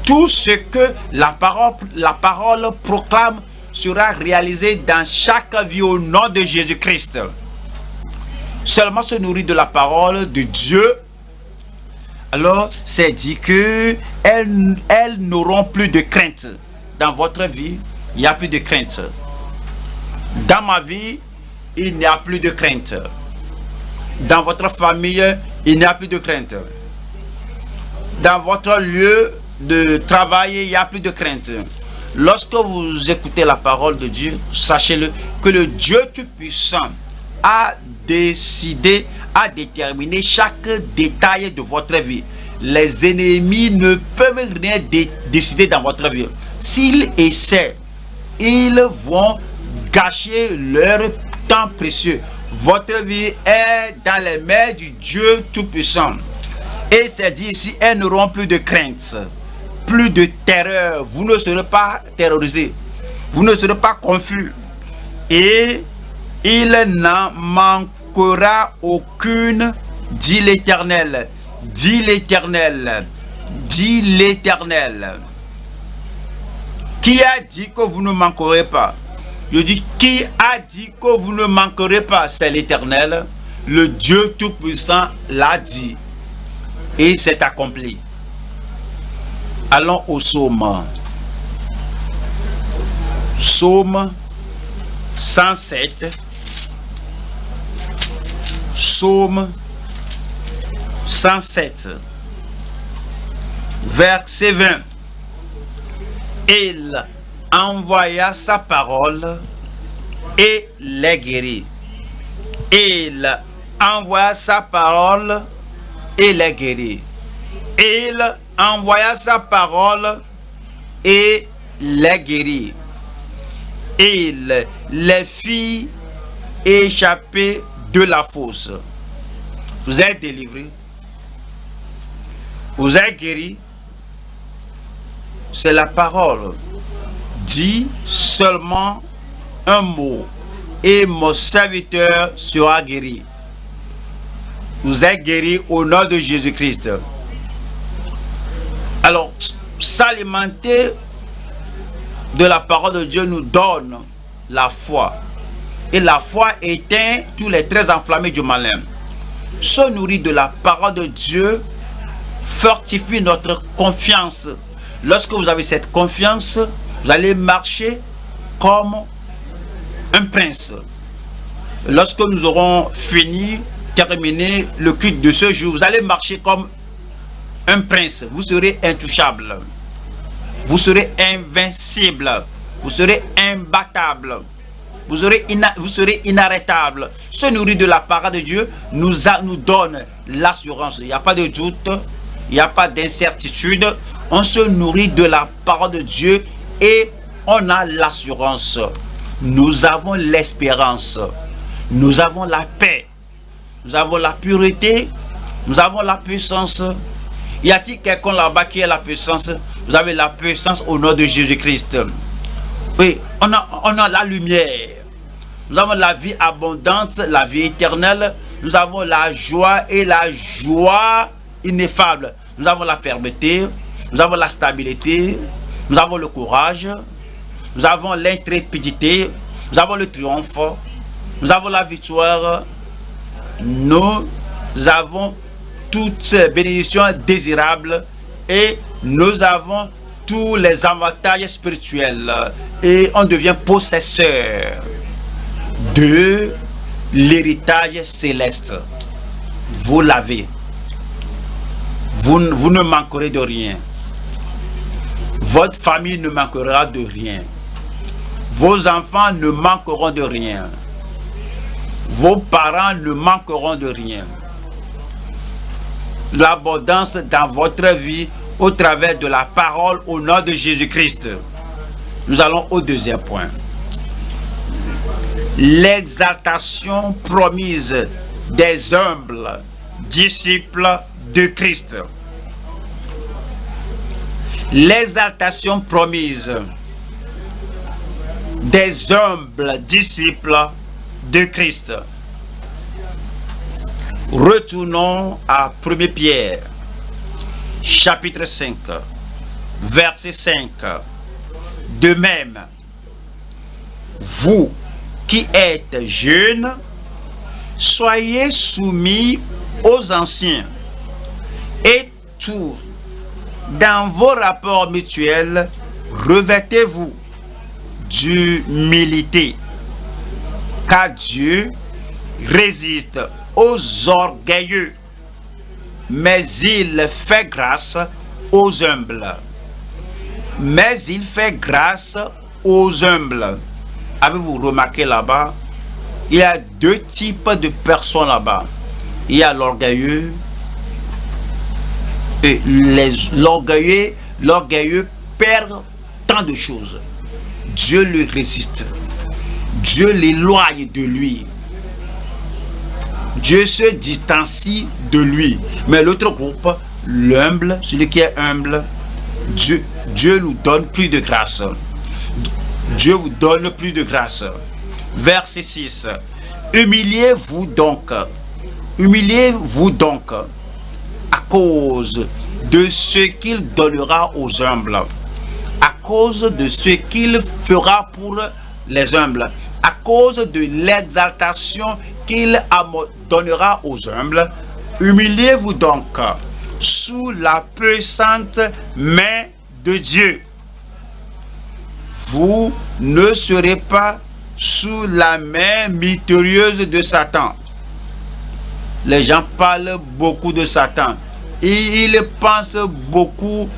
Tout ce que la parole proclame sera réalisé dans chaque vie au nom de Jésus-Christ. Seulement se nourrir de la parole de Dieu. Alors, c'est dit que elles n'auront plus de crainte. Dans votre vie, il n'y a plus de crainte. Dans ma vie, il n'y a plus de crainte. Dans votre famille, il n'y a plus de crainte. Dans votre lieu de travail, il n'y a plus de crainte. Lorsque vous écoutez la parole de Dieu, sachez-le que le Dieu Tout-Puissant a décidé, a déterminé chaque détail de votre vie. Les ennemis ne peuvent rien décider dans votre vie. S'ils essaient, ils vont gâcher leur temps précieux. Votre vie est dans les mains du Dieu Tout-Puissant. Et c'est dit ici, elles n'auront plus de crainte, plus de terreur. Vous ne serez pas terrorisés. Vous ne serez pas confus. Et il n'en manquera aucune, dit l'Éternel. Dit l'Éternel. Dit l'Éternel. Qui a dit que vous ne manquerez pas? Je dis, qui a dit que vous ne manquerez pas? C'est l'Éternel. Le Dieu Tout-Puissant l'a dit. Et c'est accompli. Allons au psaume. Psaume 107. Psaume 107. Verset 20. Il envoya sa parole et les guérit. Il envoya sa parole et les guérit. Il envoya sa parole et les guérit. Il les fit échapper de la fosse. Vous êtes délivrés. Vous êtes guéris. C'est la parole. Dis seulement un mot et mon serviteur sera guéri. Vous êtes guéris au nom de Jésus-Christ. Alors, s'alimenter de la parole de Dieu nous donne la foi. Et la foi éteint tous les traits enflammés du malin. Se nourrir de la parole de Dieu fortifie notre confiance. Lorsque vous avez cette confiance, vous allez marcher comme un prince. Lorsque nous aurons terminé le culte de ce jour, vous allez marcher comme un prince. Vous serez intouchable. Vous serez invincible. Vous serez imbattable. Vous serez inarrêtable. Se nourrir de la parole de Dieu nous donne l'assurance. Il n'y a pas de doute. Il n'y a pas d'incertitude. On se nourrit de la parole de Dieu et on a l'assurance. Nous avons l'espérance. Nous avons la paix. Nous avons la pureté. Nous avons la puissance. Y a-t-il quelqu'un là-bas qui a la puissance? Vous avez la puissance au nom de Jésus-Christ. Oui, on a la lumière. Nous avons la vie abondante, la vie éternelle. Nous avons la joie et la joie ineffable. Nous avons la fermeté. Nous avons la stabilité. Nous avons le courage. Nous avons l'intrépidité. Nous avons le triomphe. Nous avons la victoire. Nous avons toutes ces bénédictions désirables et nous avons tous les avantages spirituels et on devient possesseur de l'héritage céleste. Vous l'avez. Vous ne manquerez de rien. Votre famille ne manquera de rien. Vos enfants ne manqueront de rien. Vos parents ne manqueront de rien. L'abondance dans votre vie au travers de la parole au nom de Jésus-Christ. Nous allons au deuxième point. L'exaltation promise des humbles disciples de Christ. L'exaltation promise des humbles disciples de Christ. Retournons à 1 Pierre, chapitre 5, verset 5. De même, vous qui êtes jeunes, soyez soumis aux anciens, et tout, dans vos rapports mutuels, revêtez-vous d'humilité, car Dieu résiste aux orgueilleux, mais il fait grâce aux humbles. Mais il fait grâce aux humbles. Avez-vous remarqué là-bas? Il y a deux types de personnes là-bas. Il y a l'orgueilleux et l'orgueilleux perd tant de choses. Dieu le résiste. Dieu l'éloigne de lui. Dieu se distancie de lui. Mais l'autre groupe, l'humble, celui qui est humble, Dieu nous donne plus de grâce. Dieu vous donne plus de grâce. Verset 6. Humiliez-vous donc à cause de ce qu'il donnera aux humbles, à cause de ce qu'il fera pour les humbles, à cause de l'exaltation qu'il donnera aux humbles. Humiliez-vous donc sous la puissante main de Dieu. Vous ne serez pas sous la main mystérieuse de Satan. Les gens parlent beaucoup de Satan. Et ils pensent beaucoup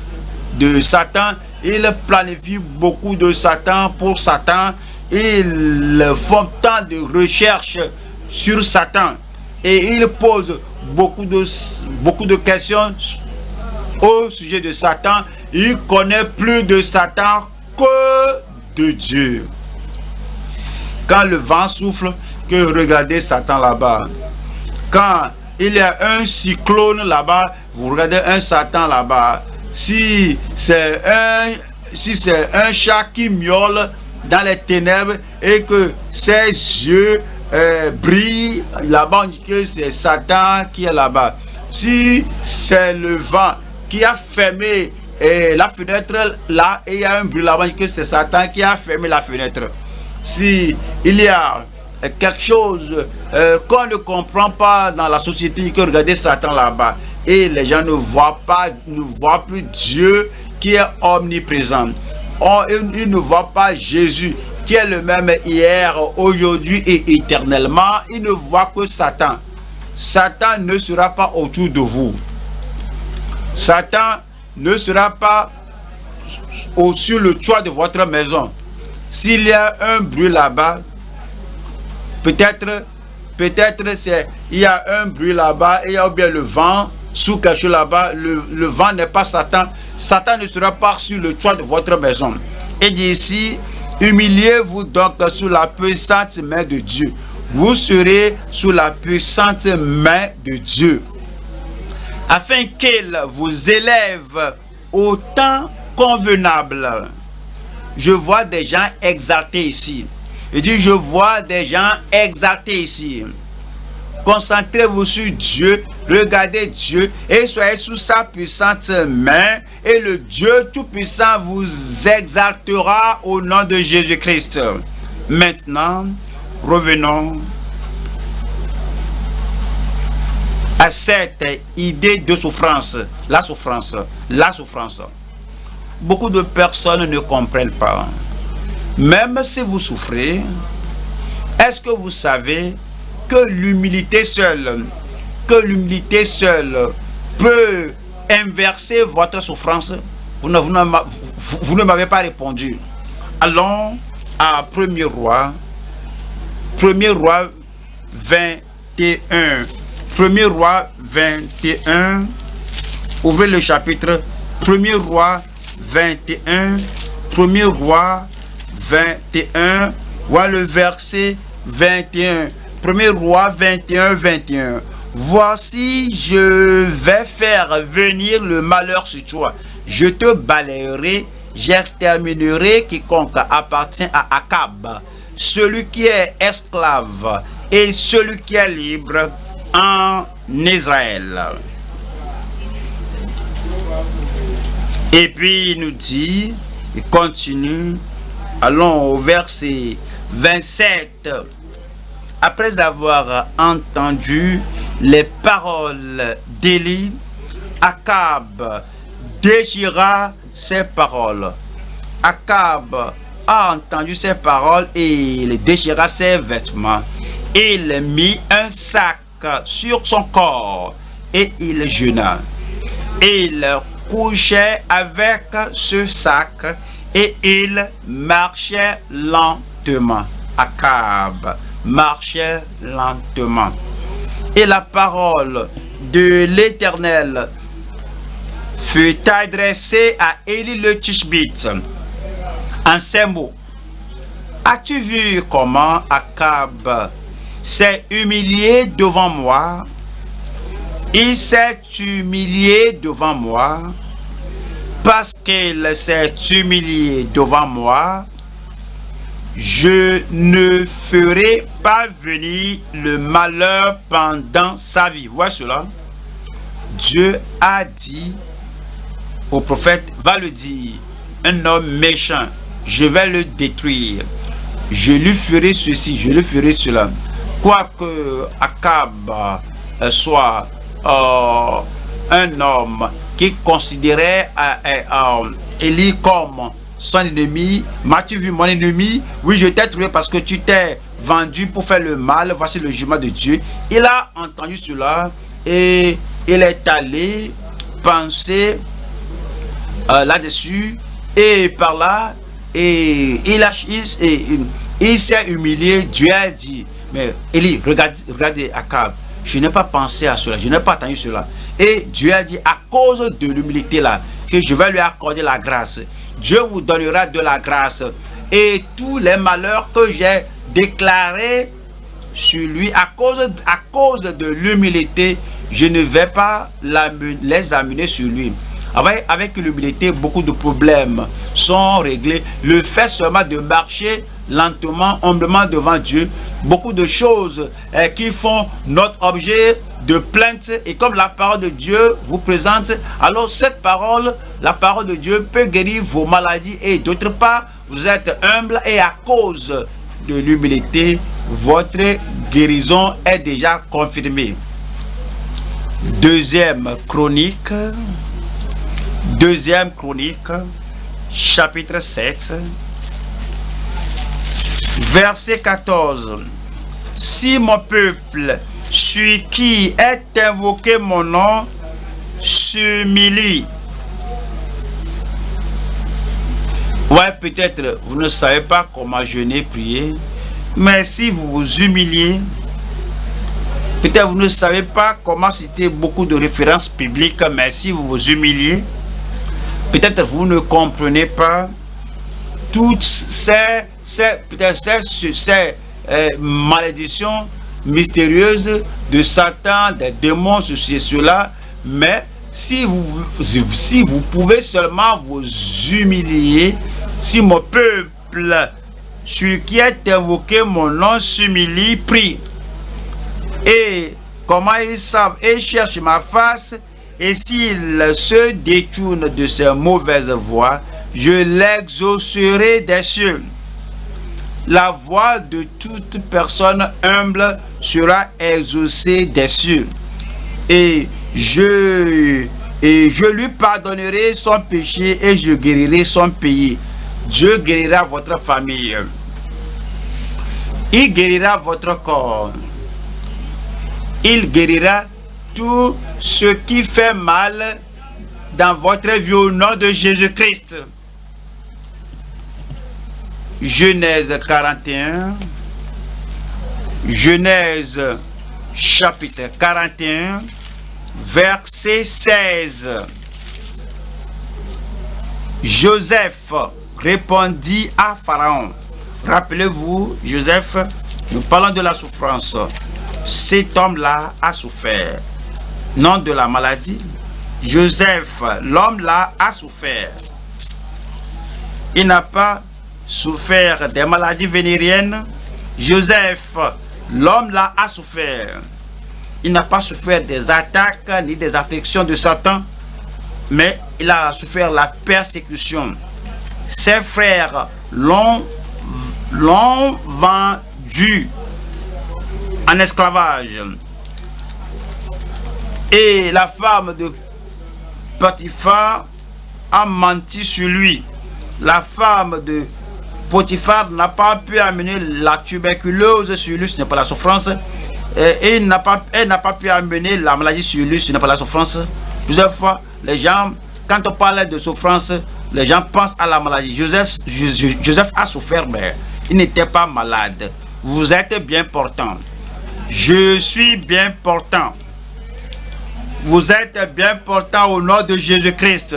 de Satan. Ils planifient beaucoup de Satan pour Satan. Ils font tant de recherches sur Satan. Et ils posent beaucoup de questions au sujet de Satan. Ils connaissent plus de Satan que de Dieu. Quand le vent souffle, que regardez Satan là-bas. Quand il y a un cyclone là-bas, vous regardez un Satan là-bas. Si c'est un chat qui miaule dans les ténèbres et que ses yeux brillent là-bas, on dit que c'est Satan qui est là-bas. Si c'est le vent qui a fermé la fenêtre là et il y a un bruit là-bas, on dit que c'est Satan qui a fermé la fenêtre. Si il y a quelque chose qu'on ne comprend pas dans la société, que regardez Satan là-bas, et les gens ne voient plus Dieu qui est omniprésent. Ils ne voient pas Jésus qui est le même hier, aujourd'hui et éternellement. Ils ne voient que Satan. Satan ne sera pas autour de vous. Satan ne sera pas sur le toit de votre maison. S'il y a un bruit là-bas, peut-être il y a un bruit là-bas et il y a bien le vent sous quelque chose là-bas. Le vent n'est pas Satan. Satan ne sera pas sur le toit de votre maison. Et d'ici, humiliez-vous donc sous la puissante main de Dieu. Vous serez sous la puissante main de Dieu, afin qu'il vous élève au temps convenable. Je vois des gens exaltés ici. Je dis, je vois des gens exaltés ici. Concentrez-vous sur Dieu, regardez Dieu et soyez sous sa puissante main, et le Dieu Tout-Puissant vous exaltera au nom de Jésus-Christ. Maintenant, revenons à cette idée de souffrance. La souffrance. Beaucoup de personnes ne comprennent pas. Même si vous souffrez, est-ce que vous savez que l'humilité seule peut inverser votre souffrance? Vous ne m'avez pas répondu. Allons à 1er roi 21. 1er roi 21. Ouvrez le chapitre 1er roi 21. 1er roi 21. Voilà le verset 21. 1er roi 21. Voici, je vais faire venir le malheur sur toi. Je te balayerai, j'exterminerai quiconque appartient à Akab, celui qui est esclave et celui qui est libre en Israël. Et puis il nous dit, il continue, allons au verset 27. Après avoir entendu les paroles d'Élie, Akab déchira ses paroles. Akab a entendu ces paroles et il déchira ses vêtements. Il mit un sac sur son corps et il jeûna. Il couchait avec ce sac et il marchait lentement. Akab marchait lentement. Et la parole de l'Éternel fut adressée à Élie le Tishbite en ces mots. As-tu vu comment Akab s'est humilié devant moi? Il s'est humilié devant moi. Parce qu'il s'est humilié devant moi, je ne ferai pas venir le malheur pendant sa vie. Voici cela. Dieu a dit au prophète, va le dire, un homme méchant, je vais le détruire. Je lui ferai ceci, je lui ferai cela. Quoique Akab soit un homme qui considérait Élie comme son ennemi. M'as-tu vu mon ennemi? Oui, je t'ai trouvé parce que tu t'es vendu pour faire le mal. Voici le jugement de Dieu. Il a entendu cela et il est allé penser là-dessus et par là et il s'est humilié. Dieu a dit, mais Élie, regardez Akab, je n'ai pas pensé à cela, je n'ai pas entendu cela. Et Dieu a dit, à cause de l'humilité là, que je vais lui accorder la grâce. Dieu vous donnera de la grâce. Et tous les malheurs que j'ai déclarés sur lui, à cause de l'humilité, je ne vais pas les amener sur lui. Avec l'humilité, beaucoup de problèmes sont réglés. Le fait seulement de marcher lentement, humblement devant Dieu, beaucoup de choses qui font notre objet de plainte, et comme la parole de Dieu vous présente, alors cette parole, la parole de Dieu peut guérir vos maladies, et d'autre part, vous êtes humble et à cause de l'humilité, votre guérison est déjà confirmée. Deuxième chronique, chapitre 7, verset 14. Si mon peuple, sur qui est invoqué mon nom, s'humilie. Ouais, peut-être vous ne savez pas comment jeûner, prier, mais si vous vous humiliez, peut-être vous ne savez pas comment citer beaucoup de références bibliques, mais si vous vous humiliez, peut-être vous ne comprenez pas toutes ces malédictions mystérieuses de Satan, des démons, ceci et cela. Mais si vous pouvez seulement vous humilier, si mon peuple, sur qui est invoqué mon nom, s'humilie, prie. Et comment ils savent et cherchent ma face, et s'ils se détournent de ces mauvaises voies, je l'exaucerai des cieux. La voix de toute personne humble sera exaucée des cieux. Et je lui pardonnerai son péché et je guérirai son pays. Dieu guérira votre famille. Il guérira votre corps. Il guérira tout ce qui fait mal dans votre vie au nom de Jésus-Christ. Genèse 41. Genèse chapitre 41, verset 16. Joseph répondit à Pharaon. Rappelez-vous, Joseph, nous parlons de la souffrance. Cet homme-là a souffert, non de la maladie. Joseph, l'homme-là, a souffert. Il n'a pas souffert des maladies vénériennes. Joseph, l'homme-là, a souffert. Il n'a pas souffert des attaques ni des afflictions de Satan, mais il a souffert la persécution. Ses frères l'ont vendu en esclavage. Et la femme de Potiphar a menti sur lui. La femme de Potiphar n'a pas pu amener la tuberculose sur lui, ce n'est pas la souffrance. Et elle n'a pas pu amener la maladie sur lui, ce n'est pas la souffrance. Plusieurs fois, les gens, quand on parle de souffrance, les gens pensent à la maladie. Joseph a souffert, mais il n'était pas malade. Vous êtes bien portant. Je suis bien portant. Vous êtes bien portant au nom de Jésus-Christ.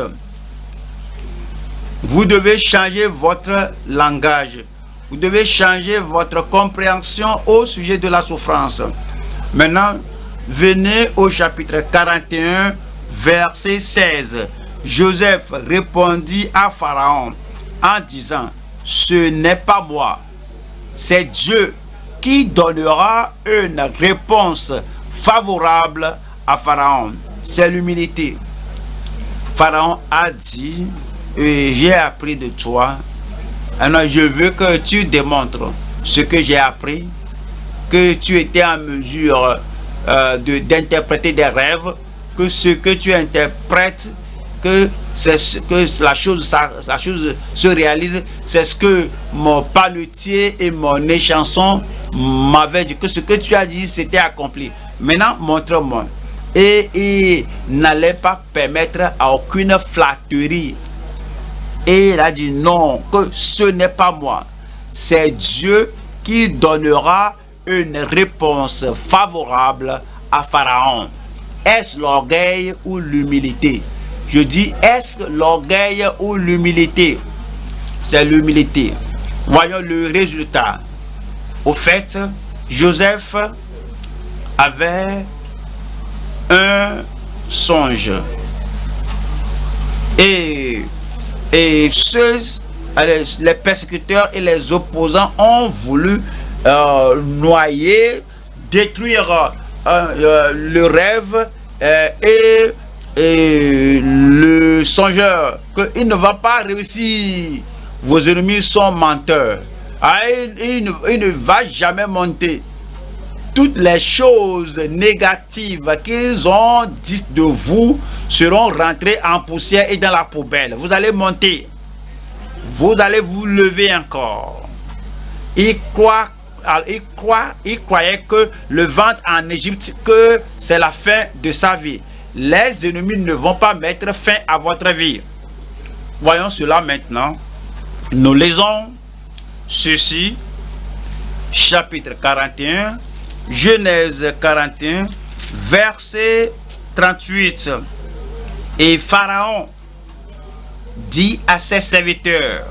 Vous devez changer votre langage. Vous devez changer votre compréhension au sujet de la souffrance. Maintenant, venez au chapitre 41, verset 16. Joseph répondit à Pharaon en disant, ce n'est pas moi, c'est Dieu qui donnera une réponse favorable à Pharaon. C'est l'humilité. Pharaon a dit, j'ai appris de toi. Alors je veux que tu démontres ce que j'ai appris, que tu étais en mesure d'interpréter des rêves, que ce que tu interprètes, que la chose se réalise. C'est ce que mon panetier et mon échanson m'avaient dit, que ce que tu as dit c'était accompli. Maintenant montre-moi. Et il n'allait pas permettre à aucune flatterie. Et il a dit non, que ce n'est pas moi, c'est Dieu qui donnera une réponse favorable à Pharaon. Est-ce l'orgueil ou l'humilité? Je dis, est-ce l'orgueil ou l'humilité? C'est l'humilité. Voyons le résultat. Au fait, Joseph avait un songe. Et les persécuteurs et les opposants ont voulu noyer, détruire le rêve et le songeur, qu'il ne va pas réussir. Vos ennemis sont menteurs. Il ne va jamais monter. Toutes les choses négatives qu'ils ont dites de vous seront rentrées en poussière et dans la poubelle. Vous allez monter. Vous allez vous lever encore. Il croyait que le ventre en Égypte, que c'est la fin de sa vie. Les ennemis ne vont pas mettre fin à votre vie. Voyons cela maintenant. Nous lisons ceci, chapitre 41, Genèse 41, verset 38. Et Pharaon dit à ses serviteurs,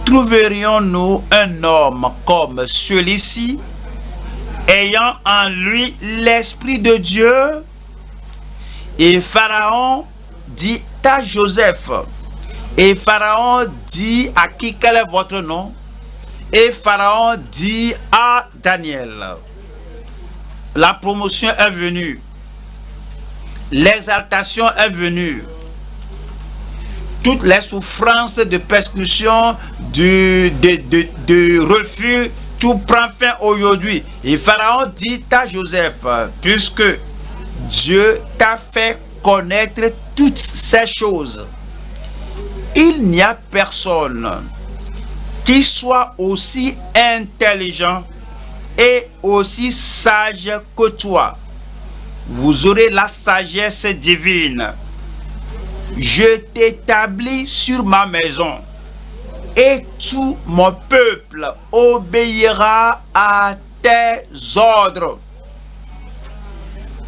trouverions-nous un homme comme celui-ci, ayant en lui l'Esprit de Dieu? Et Pharaon dit à Joseph, et Pharaon dit à qui, quel est votre nom? Et Pharaon dit à Daniel, la promotion est venue, l'exaltation est venue, toutes les souffrances de persécution, de refus, tout prend fin aujourd'hui. Et Pharaon dit à Joseph, puisque Dieu t'a fait connaître toutes ces choses, il n'y a personne qui soit aussi intelligent et aussi sage que toi. Vous aurez la sagesse divine. Je t'établis sur ma maison et tout mon peuple obéira à tes ordres.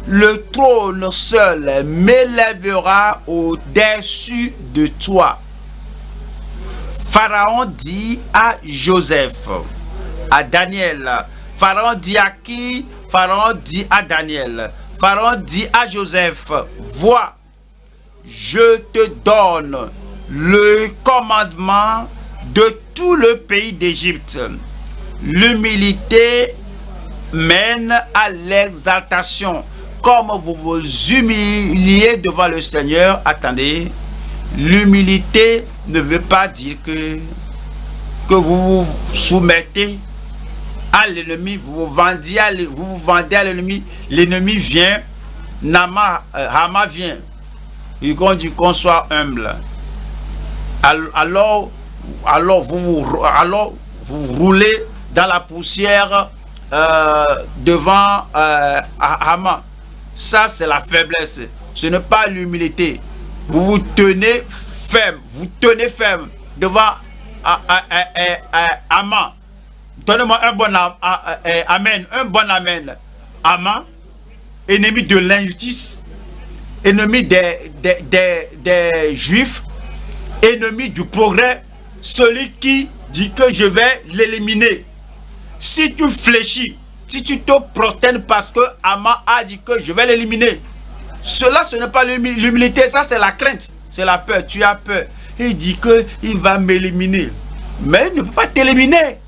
Le trône seul m'élèvera au-dessus de toi. Pharaon dit à Joseph, à Daniel. Pharaon dit à qui? Pharaon dit à Daniel. Pharaon dit à Joseph, vois, je te donne le commandement de tout le pays d'Égypte. L'humilité mène à l'exaltation. Comme vous vous humiliez devant le Seigneur, attendez, l'humilité ne veut pas dire que vous vous soumettez à l'ennemi, vous vous vendez à l'ennemi, l'ennemi vient, Hama vient, et qu'on dit qu'on soit humble. Alors vous roulez dans la poussière devant Hama. Ça, c'est la faiblesse. Ce n'est pas l'humilité. Vous tenez ferme devant Hama. Donnez-moi un bon amen, un bon amen. Hama, ennemi de l'injustice, ennemi des Juifs, ennemi du progrès, celui qui dit que je vais l'éliminer. Si tu fléchis, si tu te prosternes parce que Hama a dit que je vais l'éliminer, cela, ce n'est pas l'humilité, ça c'est la crainte, c'est la peur. Tu as peur. Il dit qu'il va m'éliminer, mais il ne peut pas t'éliminer.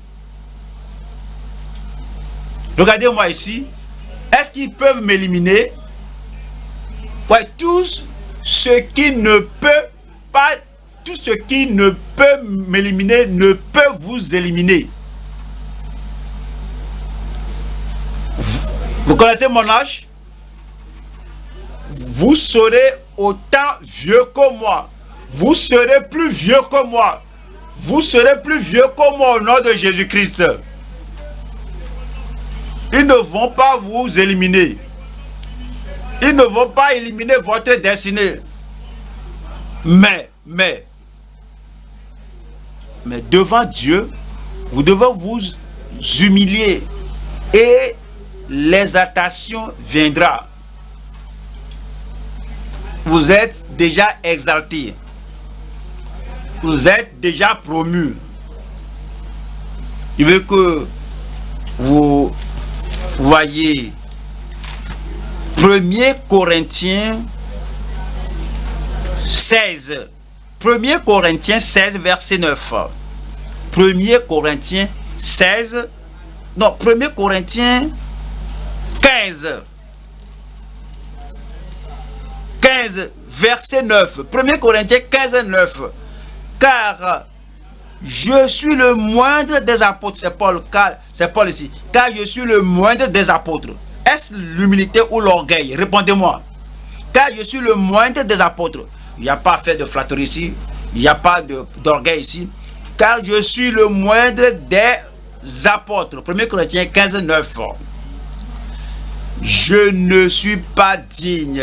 Regardez-moi ici. Est-ce qu'ils peuvent m'éliminer? Ouais, tout ce qui ne peut m'éliminer ne peut vous éliminer. Vous connaissez mon âge? Vous serez autant vieux que moi. Vous serez plus vieux que moi. Vous serez plus vieux que moi au nom de Jésus-Christ. Ils ne vont pas vous éliminer. Ils ne vont pas éliminer votre destinée. Mais devant Dieu, vous devez vous humilier et l'exaltation viendra. Vous êtes déjà exalté. Vous êtes déjà promu. Il veut que vous voyez 1er Corinthiens 16. 1er Corinthiens 16, verset 9. 1er Corinthiens 16. Non, 1er Corinthiens 15. 15, verset 9. 1er Corinthiens 15, 9. Car je suis le moindre des apôtres. C'est Paul ici. Car je suis le moindre des apôtres. Est-ce l'humilité ou l'orgueil? Répondez-moi. Car je suis le moindre des apôtres. Il n'y a pas à faire de flatterie ici. Il n'y a pas d'orgueil ici. Car je suis le moindre des apôtres. 1 Corinthiens 15, 9. Je ne suis pas digne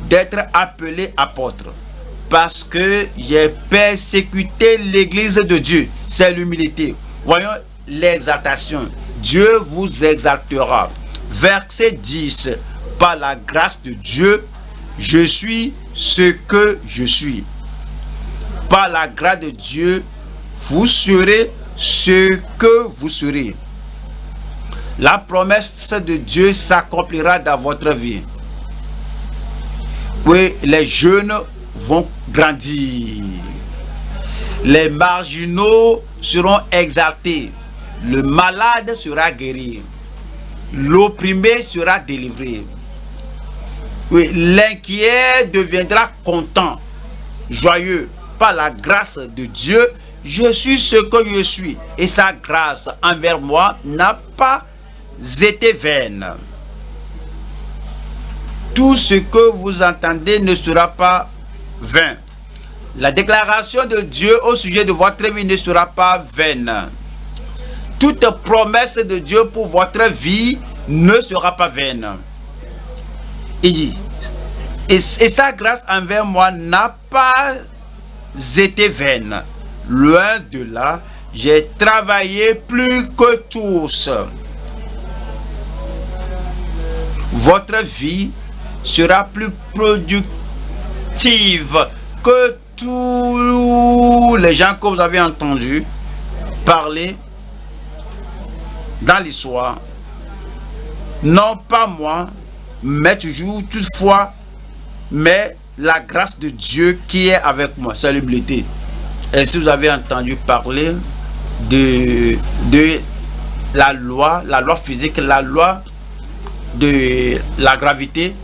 d'être appelé apôtre, parce que j'ai persécuté l'église de Dieu. C'est l'humilité. Voyons l'exaltation. Dieu vous exaltera. Verset 10. Par la grâce de Dieu, je suis ce que je suis. Par la grâce de Dieu, vous serez ce que vous serez. La promesse de Dieu s'accomplira dans votre vie. Oui, les jeunes vont grandir. Les marginaux seront exaltés. Le malade sera guéri. L'opprimé sera délivré. Oui, l'inquiet deviendra content, joyeux. Par la grâce de Dieu, je suis ce que je suis. Et sa grâce envers moi n'a pas été vaine. Tout ce que vous entendez ne sera pas vain. La déclaration de Dieu au sujet de votre vie ne sera pas vaine. Toute promesse de Dieu pour votre vie ne sera pas vaine. Il dit, et sa grâce envers moi n'a pas été vaine. Loin de là, j'ai travaillé plus que tous. Votre vie sera plus productive que tous les gens que vous avez entendus parler dans l'histoire. Non pas moi, mais toujours, toutefois, mais la grâce de Dieu qui est avec moi. C'est l'humilité. Et si vous avez entendu parler de la loi physique, la loi de la gravité,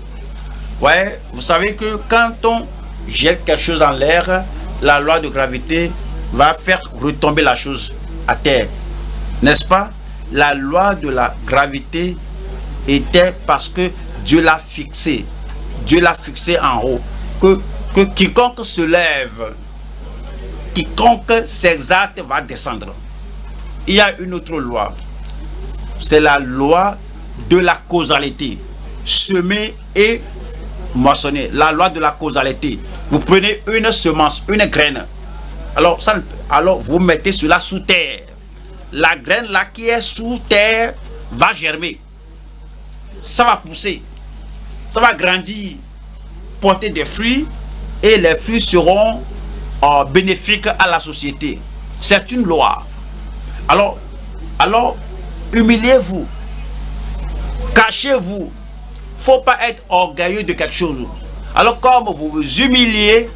ouais, vous savez que quand on jette quelque chose en l'air, la loi de gravité va faire retomber la chose à terre, n'est-ce pas? La loi de la gravité était parce que Dieu l'a fixé en haut, que quiconque se lève, quiconque s'exalte va descendre. Il y a une autre loi, c'est la loi de la causalité, semer et moissonner. La loi de la causalité. Vous prenez une semence, une graine, alors vous mettez cela sous terre. La graine là qui est sous terre va germer, ça va pousser, ça va grandir, porter des fruits, et les fruits seront bénéfiques à la société. C'est une loi. Alors humiliez-vous, cachez-vous. Faut pas être orgueilleux de quelque chose. Alors comme vous vous humiliez,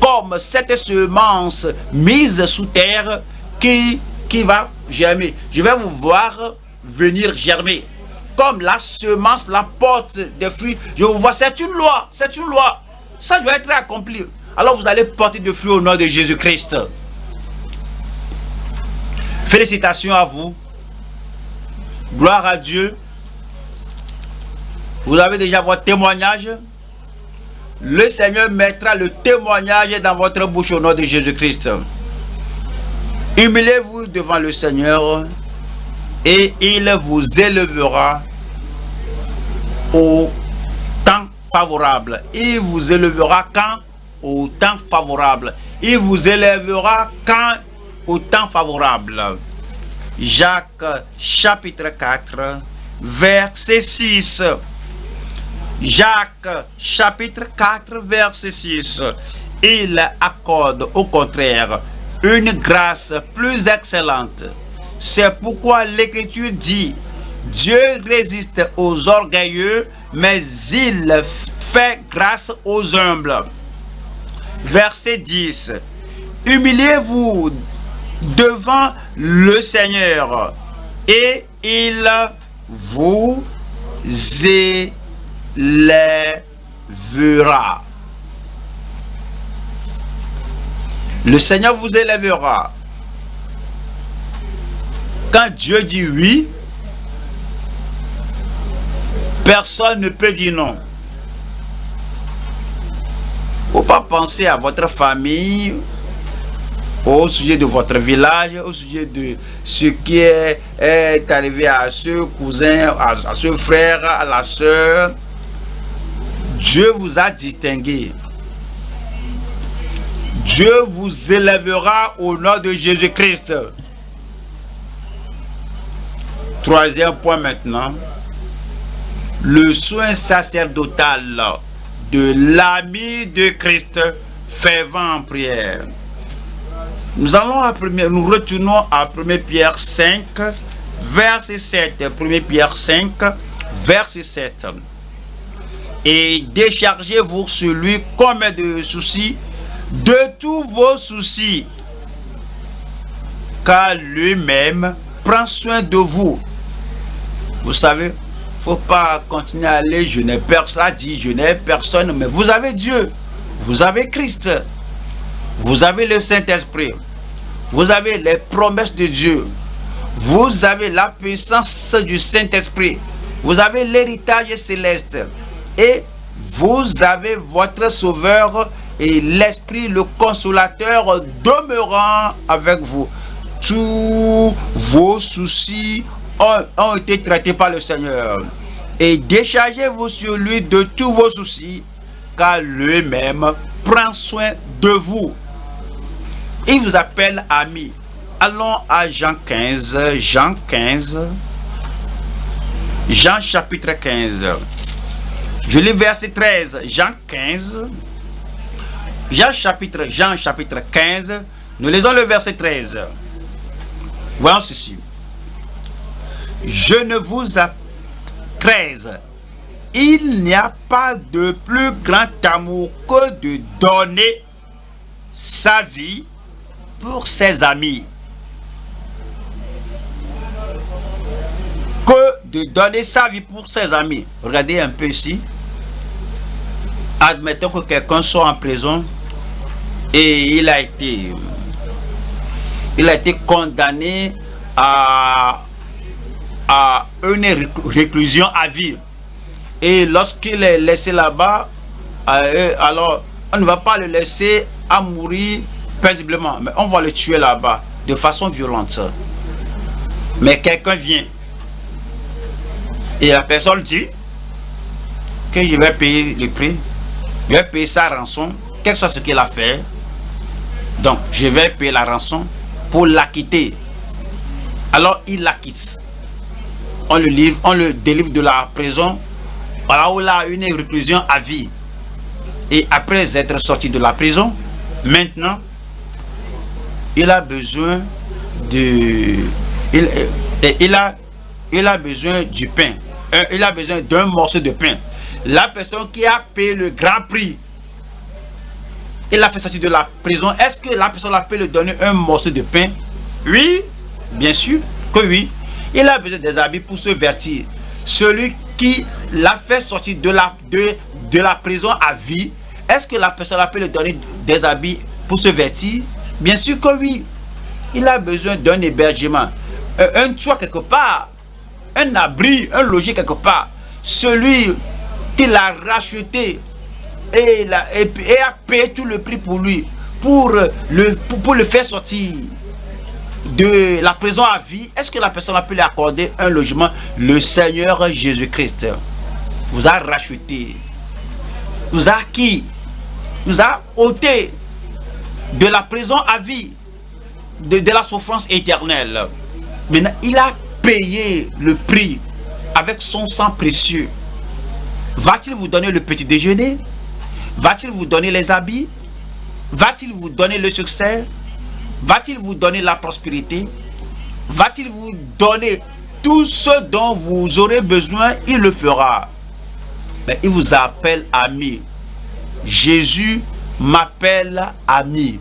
comme cette semence mise sous terre qui va germer, je vais vous voir venir germer. Comme la semence, la porte des fruits, je vous vois, c'est une loi, c'est une loi. Ça doit être accompli. Alors vous allez porter des fruits au nom de Jésus-Christ. Félicitations à vous. Gloire à Dieu. Vous avez déjà votre témoignage. Le Seigneur mettra le témoignage dans votre bouche au nom de Jésus-Christ. Humiliez-vous devant le Seigneur et il vous élèvera au temps favorable. Il vous élèvera quand? Au temps favorable. Il vous élèvera quand? Au temps favorable. Jacques chapitre 4 verset 6. Jacques chapitre 4 verset 6. Il accorde au contraire une grâce plus excellente. C'est pourquoi l'Écriture dit: Dieu résiste aux orgueilleux, mais il fait grâce aux humbles. Verset 10. Humiliez-vous devant le Seigneur et il vous élèvera. Le Seigneur vous élèvera. Quand Dieu dit oui, personne ne peut dire non. Il ne faut pas penser à votre famille, au sujet de votre village, au sujet de ce qui est arrivé à ce cousin, à ce frère, à la soeur. Dieu vous a distingué. Dieu vous élèvera au nom de Jésus-Christ. Troisième point maintenant. Le soin sacerdotal de l'ami de Christ fervent en prière. Nous retournons à 1 Pierre 5, verset 7. 1 Pierre 5, verset 7. Et déchargez-vous sur lui comme de soucis, de tous vos soucis, car lui-même prend soin de vous. Vous savez, il ne faut pas continuer à aller, je n'ai personne, je n'ai personne, mais vous avez Dieu, vous avez Christ, vous avez le Saint-Esprit, vous avez les promesses de Dieu, vous avez la puissance du Saint-Esprit, vous avez l'héritage céleste, et vous avez votre Sauveur et l'Esprit, le Consolateur demeurant avec vous. Tous vos soucis ont été traités par le Seigneur. Et déchargez-vous sur lui de tous vos soucis, car lui-même prend soin de vous. Il vous appelle ami. Allons à Jean 15. Jean 15. Jean chapitre 15. Je lis verset 13. Jean 15. Jean chapitre 15. Nous lisons le verset 13. Voyons ceci. Je ne vous a 13. Il n'y a pas de plus grand amour que de donner sa vie pour ses amis. Que de donner sa vie pour ses amis. Regardez un peu ici. Admettons que quelqu'un soit en prison et il a été condamné à une réclusion à vie. Et lorsqu'il est laissé là-bas, alors on ne va pas le laisser à mourir paisiblement, mais on va le tuer là-bas de façon violente. Mais quelqu'un vient et la personne dit que je vais payer le prix, je vais payer sa rançon, quel que soit ce qu'il a fait. Donc je vais payer la rançon pour l'acquitter. Alors il l'acquitte. On le délivre de la prison. Voilà où il a une réclusion à vie. Et après être sorti de la prison, maintenant, il a besoin de... Il a besoin du pain. Il a besoin d'un morceau de pain. La personne qui a payé le grand prix, il a fait sortir de la prison. Est-ce que la personne peut lui donner un morceau de pain? Oui, bien sûr que oui. Il a besoin des habits pour se vêtir. Celui qui l'a fait sortir de la prison à vie, est-ce que la personne peut lui donner des habits pour se vêtir? Bien sûr que oui. Il a besoin d'un hébergement, un toit quelque part, un abri, un logis quelque part. Celui qui l'a racheté et a payé tout le prix pour lui, pour le faire sortir de la prison à vie, est-ce que la personne peut lui accorder un logement? Le Seigneur Jésus-Christ vous a racheté, vous a acquis, vous a ôté de la prison à vie, de la souffrance éternelle. Maintenant, il a payé le prix avec son sang précieux. Va-t-il vous donner le petit déjeuner? Va-t-il vous donner les habits? Va-t-il vous donner le succès? Va-t-il vous donner la prospérité? Va-t-il vous donner tout ce dont vous aurez besoin? Il le fera. Mais il vous appelle ami. Jésus m'appelle ami.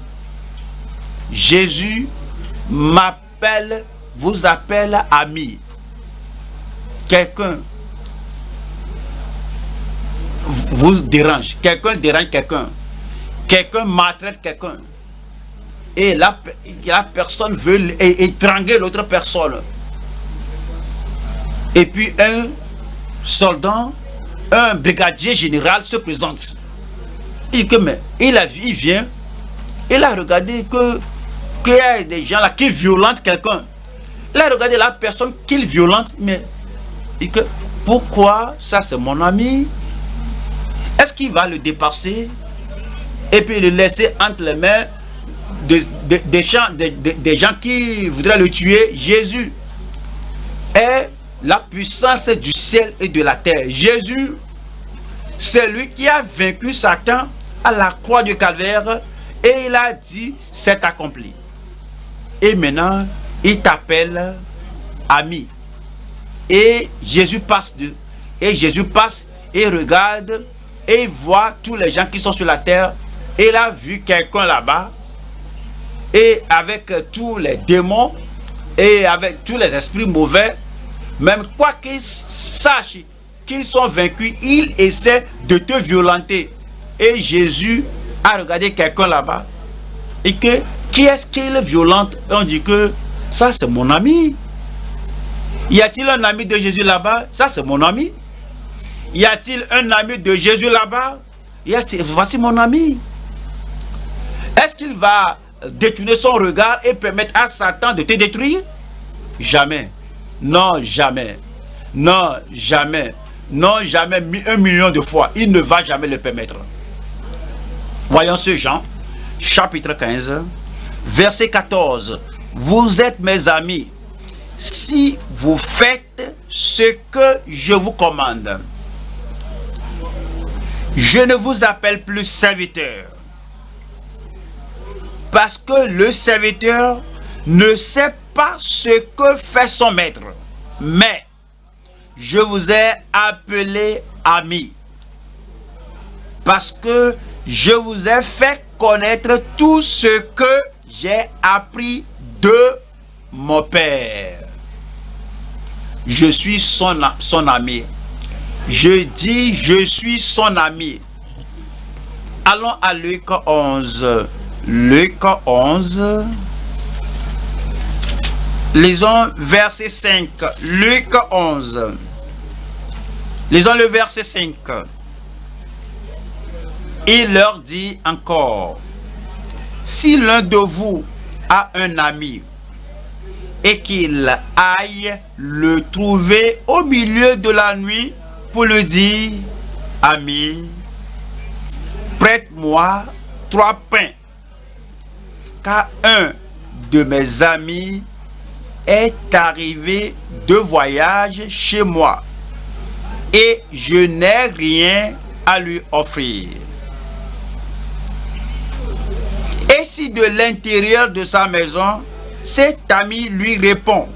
Jésus m'appelle, vous appelle ami. Quelqu'un vous dérange. Quelqu'un dérange quelqu'un. Quelqu'un maltraite quelqu'un. Et la personne veut étrangler l'autre personne. Et puis un soldat, un brigadier général se présente. Il vient, il a regardé qu'il y a des gens là qui violentent quelqu'un. Il a regardé la personne qu'il violente, mais il dit que pourquoi ça c'est mon ami? Est-ce qu'il va le dépasser et puis le laisser entre les mains des gens qui voudraient le tuer? Jésus est la puissance du ciel et de la terre. Jésus, c'est lui qui a vaincu Satan à la croix du calvaire et il a dit c'est accompli. Et maintenant il t'appelle ami. Et Jésus passe et regarde et voit tous les gens qui sont sur la terre. Et il a vu quelqu'un là-bas et avec tous les démons et avec tous les esprits mauvais, même quoi qu'ils sachent qu'ils sont vaincus, ils essaient de te violenter. Et Jésus a regardé quelqu'un là-bas et que qui est-ce qu'il violente? Et on dit que ça c'est mon ami. Y a-t-il un ami de Jésus là-bas? Ça c'est mon ami. Y a-t-il un ami de Jésus là-bas? Voici mon ami. Est-ce qu'il va détourner son regard et permettre à Satan de te détruire? Jamais. Non, jamais. Non, jamais. Non, jamais. 1 million de fois. Il ne va jamais le permettre. Voyons ce Jean, chapitre 15. Verset 14. Vous êtes mes amis si vous faites ce que je vous commande. Je ne vous appelle plus serviteur, parce que le serviteur ne sait pas ce que fait son maître, mais je vous ai appelé ami, parce que je vous ai fait connaître tout ce que j'ai appris de mon Père. Je suis son ami. Je dis, je suis son ami. Allons à Luc 11. Luc 11. Lisons verset 5. Luc 11. Lisons le verset 5. Il leur dit encore, si l'un de vous a un ami et qu'il aille le trouver au milieu de la nuit pour lui dire, ami, prête-moi 3 pains, car un de mes amis est arrivé de voyage chez moi et je n'ai rien à lui offrir. Et si de l'intérieur de sa maison, cet ami lui répond,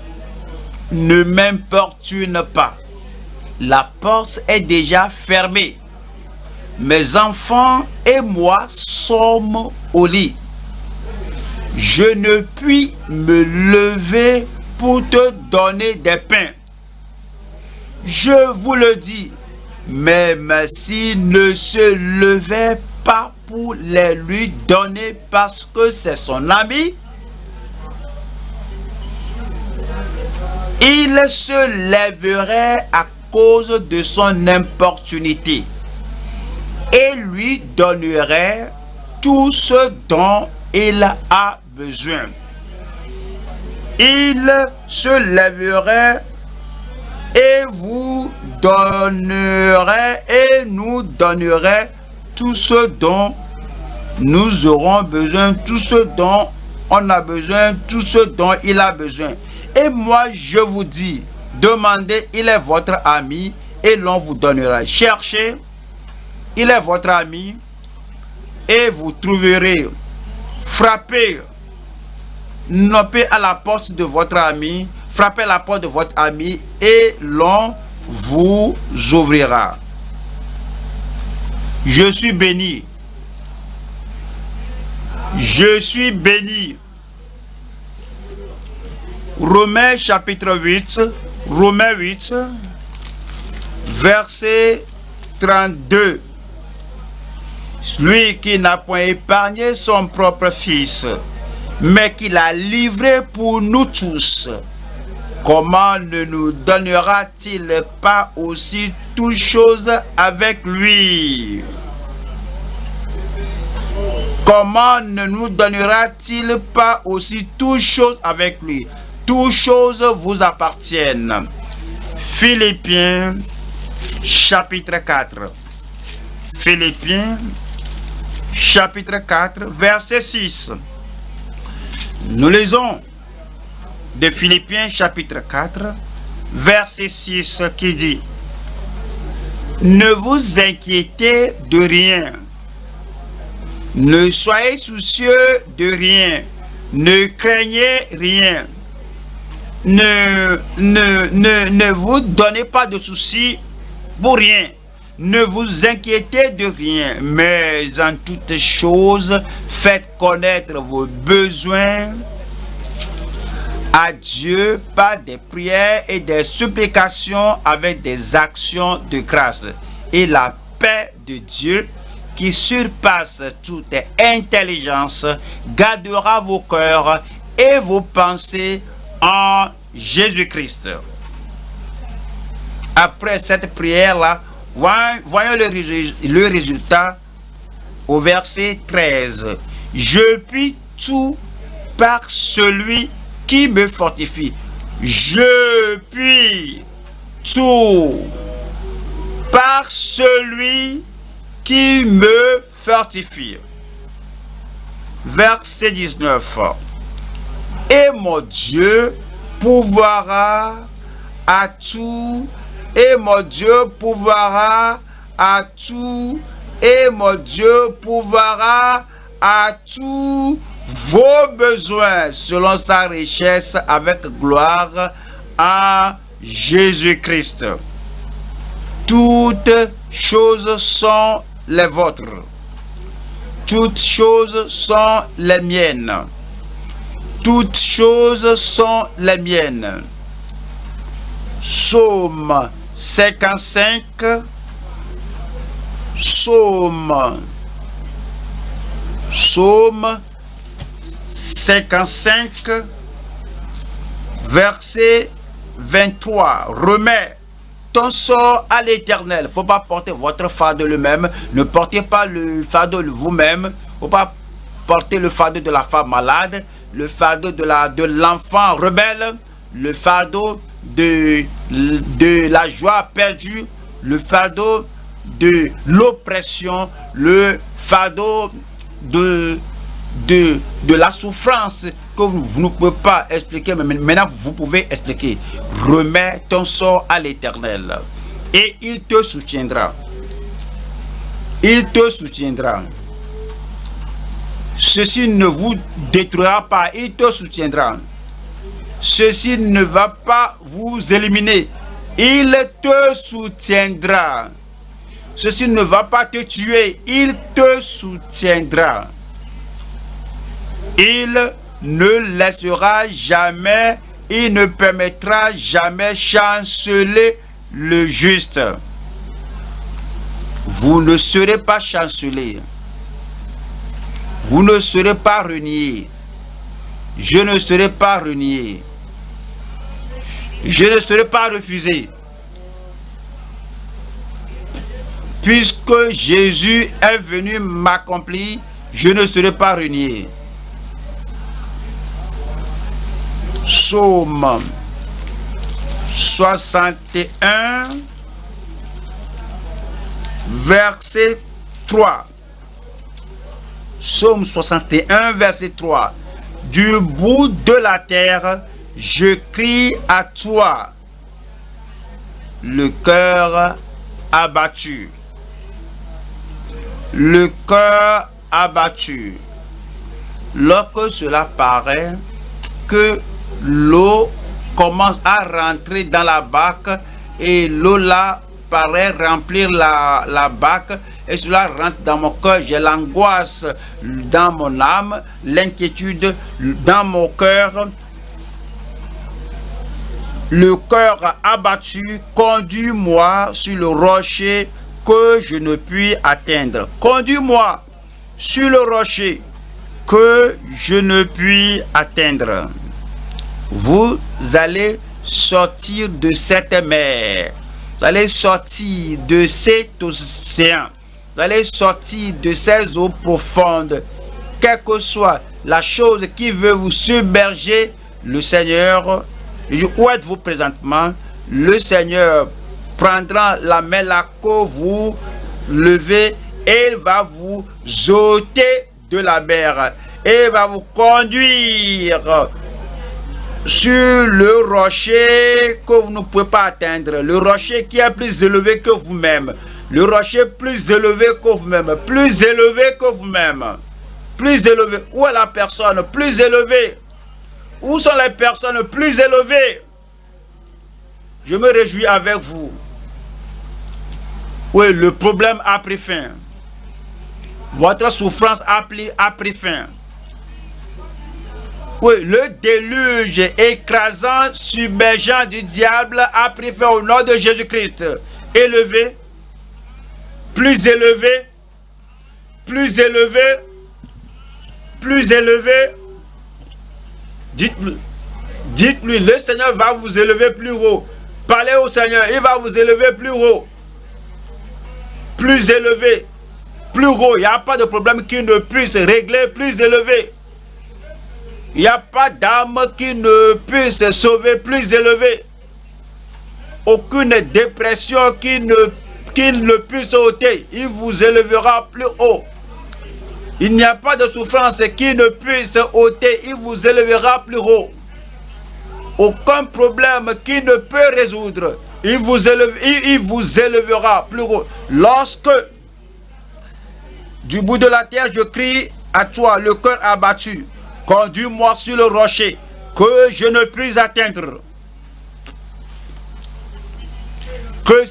ne m'importune pas, la porte est déjà fermée, mes enfants et moi sommes au lit, je ne puis me lever pour te donner des pains. Je vous le dis, même s'il ne se levait pas pour les lui donner parce que c'est son ami, il se lèverait à cause de son importunité et lui donnerait tout ce dont il a besoin. Il se lèverait et vous donnerait et nous donnerait tout ce dont nous aurons besoin, tout ce dont on a besoin, tout ce dont il a besoin. Et moi, je vous dis, demandez, il est votre ami, et l'on vous donnera. Cherchez, il est votre ami, et vous trouverez. Frappez, nopez à la porte de votre ami, frappez à la porte de votre ami, et l'on vous ouvrira. Je suis béni. Je suis béni. Romains chapitre 8, Romains 8, verset 32. Lui qui n'a point épargné son propre fils, mais qui l'a livré pour nous tous, comment ne nous donnera-t-il pas aussi toutes choses avec lui? Comment ne nous donnera-t-il pas aussi toutes choses avec lui? Toutes choses vous appartiennent. Philippiens chapitre 4. Philippiens chapitre 4, verset 6. Nous lisons de Philippiens chapitre 4, verset 6 qui dit: ne vous inquiétez de rien, ne soyez soucieux de rien, ne craignez rien, ne vous donnez pas de soucis pour rien, ne vous inquiétez de rien, mais en toutes choses, faites connaître vos besoins à Dieu par des prières et des supplications avec des actions de grâce. Et la paix de Dieu, qui surpasse toute intelligence, gardera vos cœurs et vos pensées en Jésus-Christ. Après cette prière-là, voyons le résultat au verset 13. Je puis tout par celui qui me fortifie. Je puis tout par celui qui me fortifie. verset 19. Et mon Dieu pourvoira à tout, et mon Dieu pourvoira à tout, et mon Dieu pourvoira à tous vos besoins selon sa richesse avec gloire en Jésus-Christ. Toutes choses sont les vôtres. Toutes choses sont les miennes. Toutes choses sont les miennes. Psaume 55. Psaume 55, verset 23. Remets ton sort à l'Éternel. Il ne faut pas porter votre fardeau lui-même. Ne portez pas le fardeau vous-même. Il ne faut pas porter le fardeau de la femme malade, le fardeau de l'enfant rebelle, le fardeau de la joie perdue, le fardeau de l'oppression, le fardeau de la souffrance que vous ne pouvez pas expliquer, mais maintenant vous pouvez expliquer. Remets ton sort à l'Éternel et il te soutiendra. Il te soutiendra. Ceci ne vous détruira pas, il te soutiendra. Ceci ne va pas vous éliminer, il te soutiendra. Ceci ne va pas te tuer, il te soutiendra. Il ne laissera jamais, il ne permettra jamais chanceler le juste. Vous ne serez pas chancelé. Vous ne serez pas renié. Je ne serai pas renié. Je ne serai pas refusé. Puisque Jésus est venu m'accomplir, je ne serai pas renié. Psaume 61, verset 3. Psaume 61, verset 3. Du bout de la terre, je crie à toi, le cœur abattu. Le cœur abattu. Lorsque cela paraît que l'eau commence à rentrer dans la bac et l'eau là paraît remplir la bac et cela rentre dans mon cœur, j'ai l'angoisse dans mon âme, l'inquiétude dans mon cœur. Le cœur abattu, conduis-moi sur le rocher que je ne puis atteindre. Conduis-moi sur le rocher que je ne puis atteindre. Vous allez sortir de cette mer. Vous allez sortir de cet océan. Vous allez sortir de ces eaux profondes. Quelle que soit la chose qui veut vous submerger, le Seigneur, où êtes-vous présentement? Le Seigneur prendra la main là que vous levez et il va vous ôter de la mer et va vous conduire sur le rocher que vous ne pouvez pas atteindre, le rocher qui est plus élevé que vous-même, le rocher plus élevé que vous-même, plus élevé que vous-même, plus élevé. Où est la personne plus élevée? Où sont les personnes plus élevées? Je me réjouis avec vous. Oui, le problème a pris fin. Votre souffrance a pris fin. Oui, le déluge écrasant, submergeant du diable a pris fin au nom de Jésus-Christ. Élevé, plus élevé, plus élevé, plus élevé. Dites-lui, le Seigneur va vous élever plus haut. Parlez au Seigneur, il va vous élever plus haut. Plus élevé, plus haut. Il n'y a pas de problème qui ne puisse régler plus élevé. Il n'y a pas d'âme qui ne puisse sauver plus élevé. Aucune dépression qui ne puisse ôter. Il vous élevera plus haut. Il n'y a pas de souffrance qui ne puisse ôter. Il vous élèvera plus haut. Aucun problème qui ne peut résoudre. Il vous élèvera plus haut. Lorsque du bout de la terre je crie à toi, le cœur abattu, conduis-moi sur le rocher que je ne puis atteindre. Que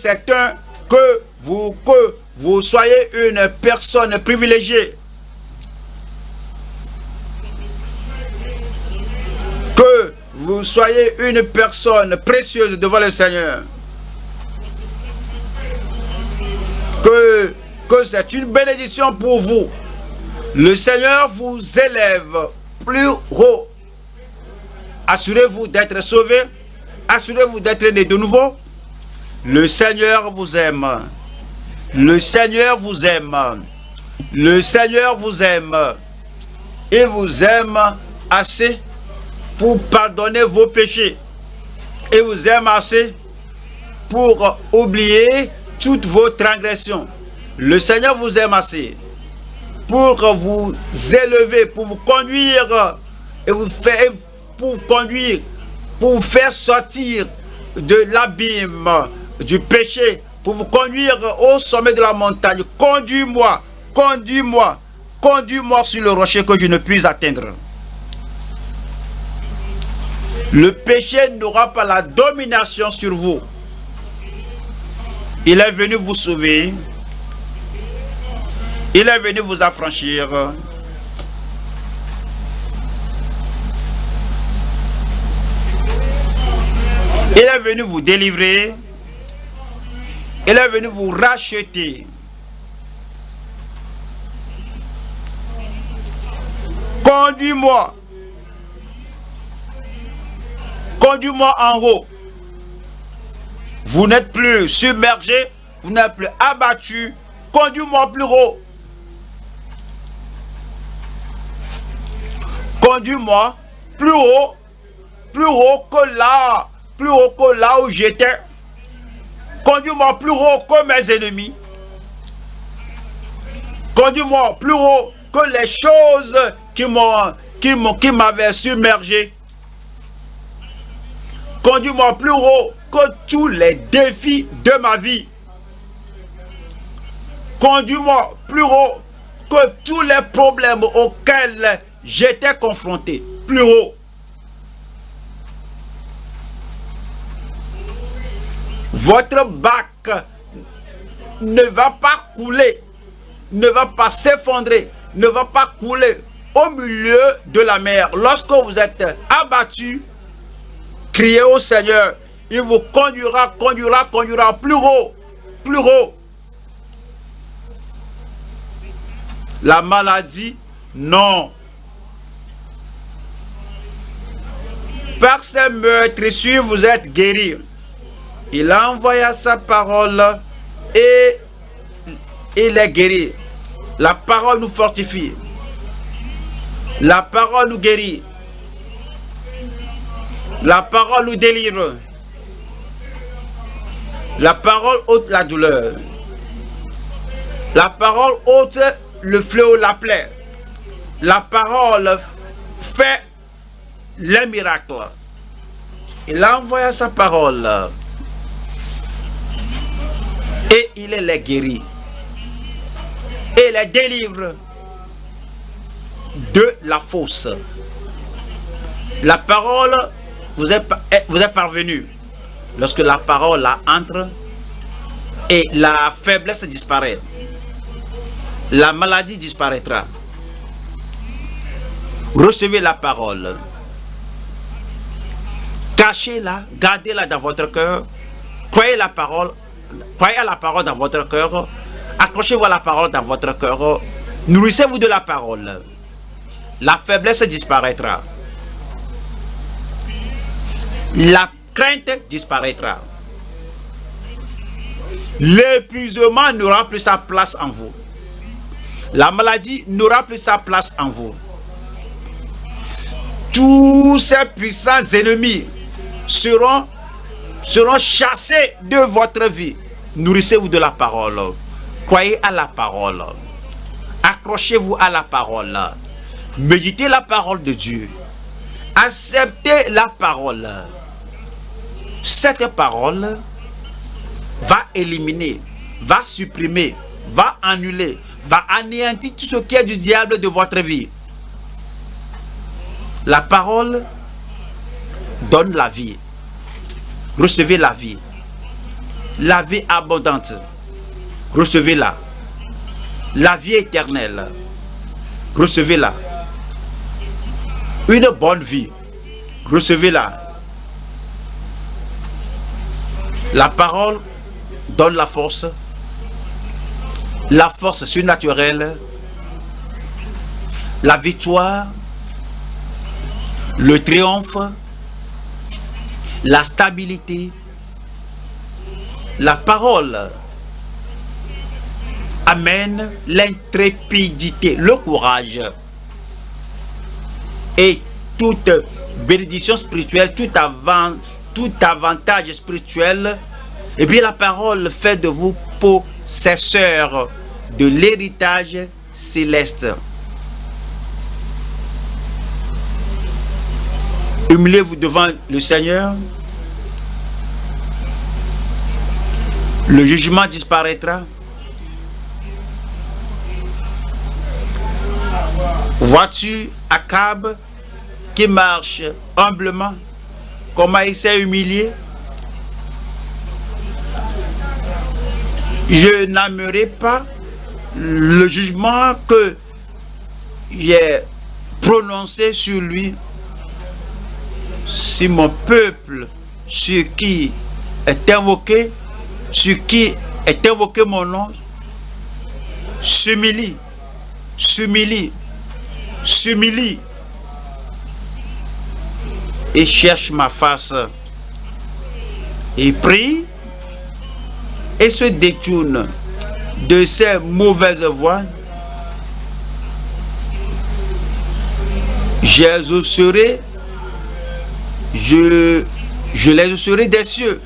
vous soyez une personne privilégiée. Que vous soyez une personne précieuse devant le Seigneur. Que c'est une bénédiction pour vous. Le Seigneur vous élève plus haut. Assurez-vous d'être sauvé. Assurez-vous d'être né de nouveau. Le Seigneur vous aime. Le Seigneur vous aime. Le Seigneur vous aime. Il vous aime assez pour pardonner vos péchés. Il vous aime assez pour oublier toutes vos transgressions. Le Seigneur vous aime assez pour vous élever, pour vous conduire et vous faire sortir de l'abîme du péché, pour vous conduire au sommet de la montagne. Conduis-moi, conduis-moi, conduis-moi sur le rocher que je ne puis atteindre. Le péché n'aura pas la domination sur vous. Il est venu vous sauver. Il est venu vous affranchir. Il est venu vous délivrer. Il est venu vous racheter. Conduis-moi. Conduis-moi en haut. Vous n'êtes plus submergé. Vous n'êtes plus abattu. Conduis-moi plus haut. Conduis-moi plus haut que là où j'étais. Conduis-moi plus haut que mes ennemis. Conduis-moi plus haut que les choses qui m'avaient submergé. Conduis-moi plus haut que tous les défis de ma vie. Conduis-moi plus haut que tous les problèmes auxquels j'étais confronté. Plus haut. Votre bac ne va pas couler, ne va pas s'effondrer, ne va pas couler au milieu de la mer. Lorsque vous êtes abattu, criez au Seigneur. Il vous conduira plus haut, plus haut. La maladie, non. Par ses meurtrissures, vous êtes guéris. Il a envoyé sa parole et il est guéri. La parole nous fortifie. La parole nous guérit. La parole nous délivre. La parole ôte la douleur. La parole ôte le fléau, la plaie. La parole fait les miracles. Il a envoyé sa parole. Et il les guérit. Et les délivre de la fausse. La parole vous est parvenue. Lorsque la parole entre et la faiblesse disparaît, la maladie disparaîtra. Recevez la parole. Cachez-la, gardez-la dans votre cœur. Croyez la parole. Croyez à la parole dans votre cœur. Accrochez-vous à la parole dans votre cœur. Nourrissez-vous de la parole. La faiblesse disparaîtra. La crainte disparaîtra. L'épuisement n'aura plus sa place en vous. La maladie n'aura plus sa place en vous. Tous ces puissants ennemis seront chassés de votre vie. Nourrissez-vous de la parole. Croyez à la parole. Accrochez-vous à la parole. Méditez la parole de Dieu. Acceptez la parole. Cette parole va éliminer, va supprimer, va annuler, va anéantir tout ce qui est du diable de votre vie. La parole donne la vie. Recevez la vie. La vie abondante. Recevez-la. La vie éternelle. Recevez-la. Une bonne vie. Recevez-la. La parole donne la force surnaturelle, la victoire, le triomphe, la stabilité. La parole amène l'intrépidité, le courage et toute bénédiction spirituelle, tout avantage spirituel. Et bien la parole fait de vous possesseurs de l'héritage céleste. Humiliez-vous devant le Seigneur. Le jugement disparaîtra. Vois-tu Akab qui marche humblement? Comment il s'est humilié? Je n'aimerais pas le jugement que j'ai prononcé sur lui. Si mon peuple, sur qui est invoqué mon nom, s'humilie et cherche ma face et prie et se détourne de ces mauvaises voies, je les exaucerai des cieux.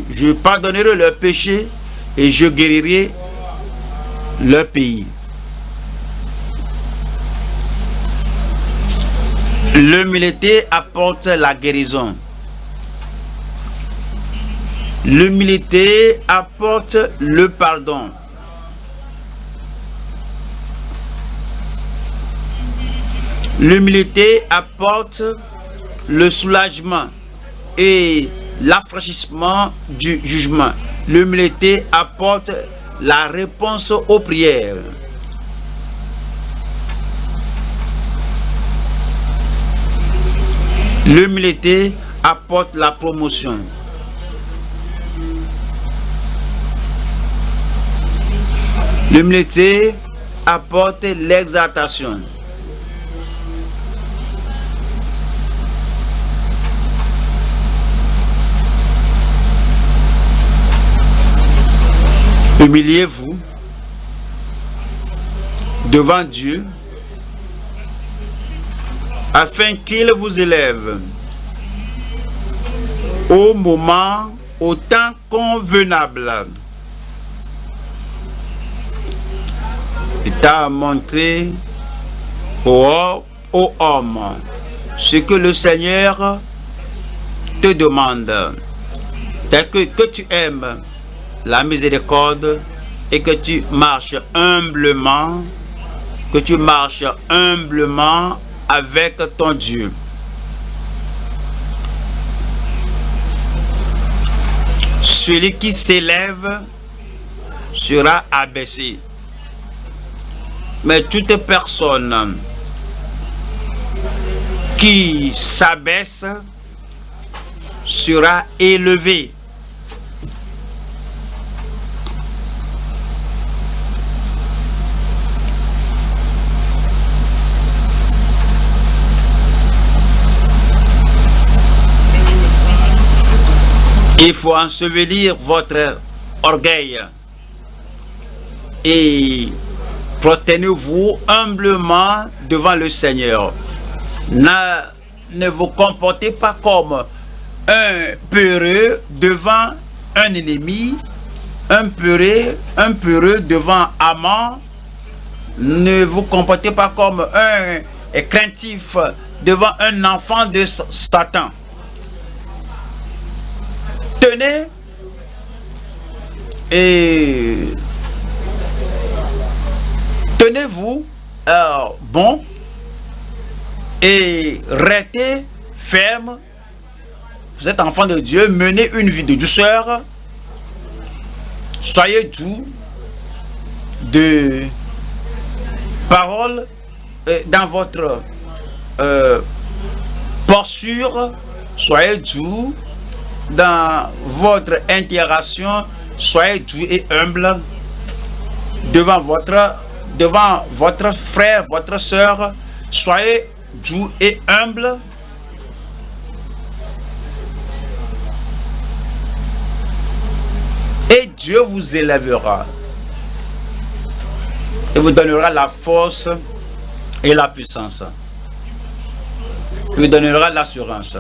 Je pardonnerai leurs péchés et je guérirai leur pays. L'humilité apporte la guérison. L'humilité apporte le pardon. L'humilité apporte le soulagement et l'affranchissement du jugement. L'humilité apporte la réponse aux prières. L'humilité apporte la promotion. L'humilité apporte l'exaltation. Humiliez-vous devant Dieu afin qu'il vous élève au moment, au temps convenable. Il t'a montré aux hommes ce que le Seigneur te demande. Dès que tu aimes la miséricorde et que tu marches humblement, avec ton Dieu. Celui qui s'élève sera abaissé, mais toute personne qui s'abaisse sera élevée. Il faut ensevelir votre orgueil et prosternez-vous humblement devant le Seigneur. Ne vous comportez pas comme un peureux devant un ennemi, un peureux devant Haman, Ne vous comportez pas comme un craintif devant un enfant de Satan. Tenez et tenez-vous bon et restez ferme. Vous êtes enfant de Dieu, menez une vie de douceur. Soyez doux de parole dans votre posture. Soyez doux dans votre interaction. Soyez doux et humble devant votre frère, votre soeur. Soyez doux et humble. Et Dieu vous élèvera et vous donnera la force et la puissance. Il vous donnera l'assurance.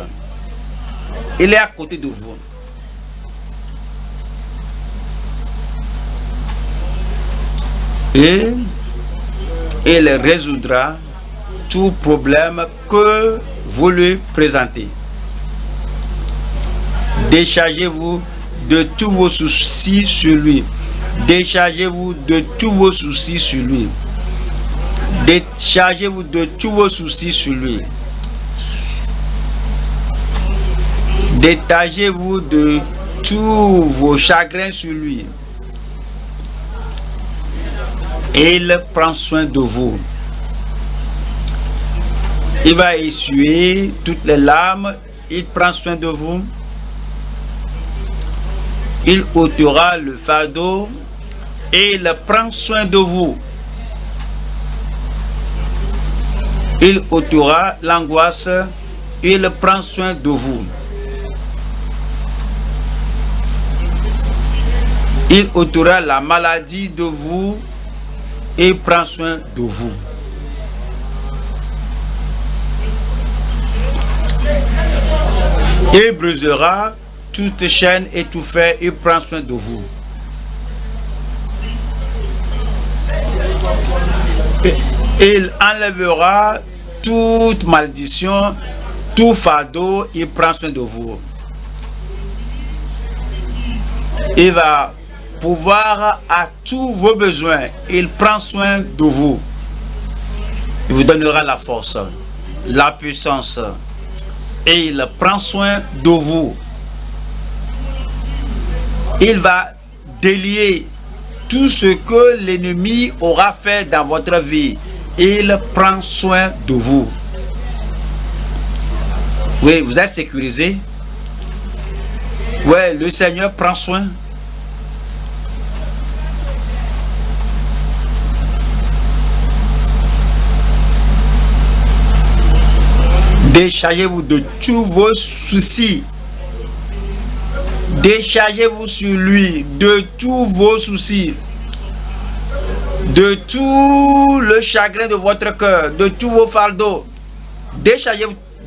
Il est à côté de vous. Et il résoudra tout problème que vous lui présentez. Déchargez-vous de tous vos soucis sur lui. Déchargez-vous de tous vos soucis sur lui. Déchargez-vous de tous vos soucis sur lui. Détachez-vous de tous vos chagrins sur lui. Et il prend soin de vous. Il va essuyer toutes les larmes. Il prend soin de vous. Il ôtera le fardeau et il prend soin de vous. Il ôtera l'angoisse et il prend soin de vous. Il ôtera la maladie de vous et prend soin de vous. Il brisera toute chaîne et tout fer et prend soin de vous. Il enlèvera toute malédiction, tout fardeau, il prend soin de vous. Il va pouvoir à tous vos besoins, il prend soin de vous. Il vous donnera la force, la puissance et il prend soin de vous. Il va délier tout ce que l'ennemi aura fait dans votre vie. Il prend soin de vous. Oui, vous êtes sécurisé. Oui, le Seigneur prend soin. Déchargez-vous de tous vos soucis. Déchargez-vous sur lui de tous vos soucis, de tout le chagrin de votre cœur, de tous vos fardeaux.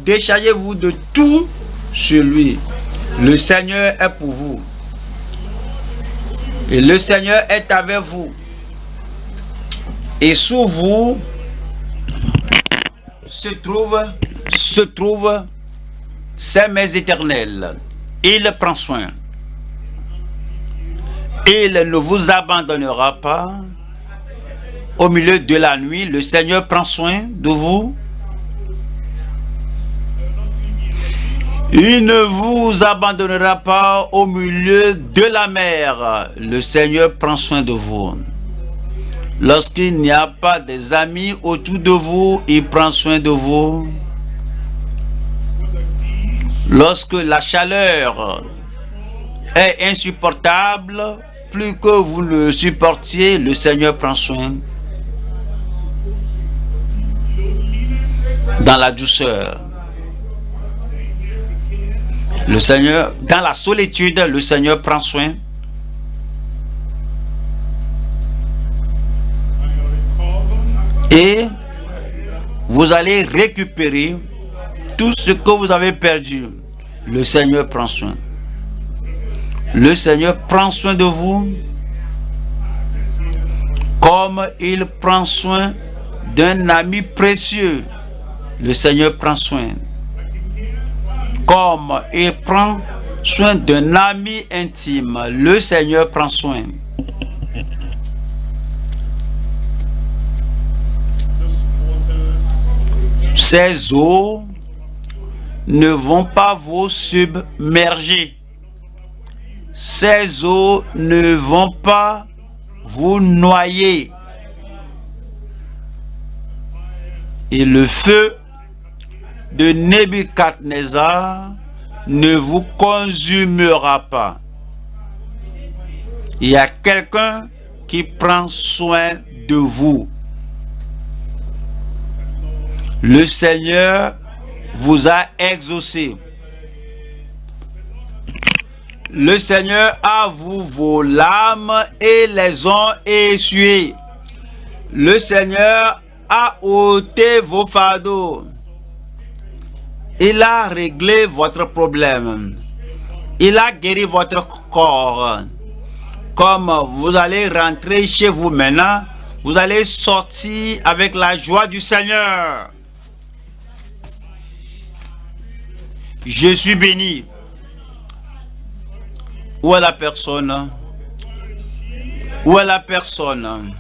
Déchargez-vous de tout sur lui. Le Seigneur est pour vous. Et le Seigneur est avec vous. Et sous vous se trouvent ses mains éternelles. Il prend soin. Il ne vous abandonnera pas. Au milieu de la nuit, le Seigneur prend soin de vous. Il ne vous abandonnera pas au milieu de la mer. Le Seigneur prend soin de vous. Lorsqu'il n'y a pas des amis autour de vous, il prend soin de vous. Lorsque la chaleur est insupportable, plus que vous le supportiez, le Seigneur prend soin. Dans la douceur, le Seigneur, dans la solitude, le Seigneur prend soin. Et vous allez récupérer tout ce que vous avez perdu. Le Seigneur prend soin. Le Seigneur prend soin de vous comme Comme il prend soin d'un ami précieux, le Seigneur prend soin. Comme il prend soin d'un ami intime, le Seigneur prend soin. Ces eaux ne vont pas vous submerger. Ces eaux ne vont pas vous noyer. Et le feu de Nebuchadnezzar ne vous consumera pas. Il y a quelqu'un qui prend soin de vous. Le Seigneur vous a exaucé. Le Seigneur a vu vos larmes et les ont essuyées. Le Seigneur a ôté vos fardeaux. Il a réglé votre problème. Il a guéri votre corps. Comme vous allez rentrer chez vous maintenant, vous allez sortir avec la joie du Seigneur. Je suis béni. Où est la personne? Où est la personne?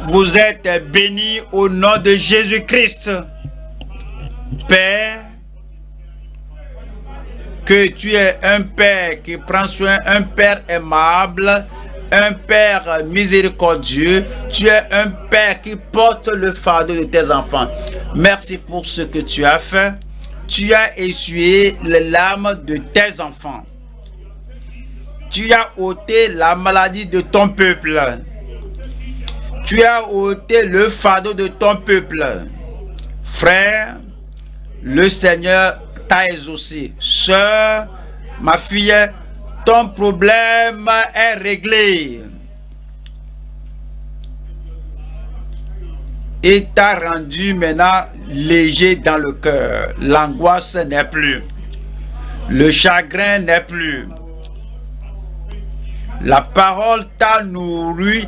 Vous êtes béni au nom de Jésus-Christ. Père, que tu es un Père qui prend soin, un Père aimable, un Père miséricordieux. Tu es un Père qui porte le fardeau de tes enfants. Merci pour ce que tu as fait. Tu as essuyé les larmes de tes enfants. Tu as ôté la maladie de ton peuple. Tu as ôté le fardeau de ton peuple. Frère, le Seigneur t'a exaucé. Sœur, ma fille, ton problème est réglé. Il t'a rendu maintenant léger dans le cœur. L'angoisse n'est plus. Le chagrin n'est plus. La parole t'a nourri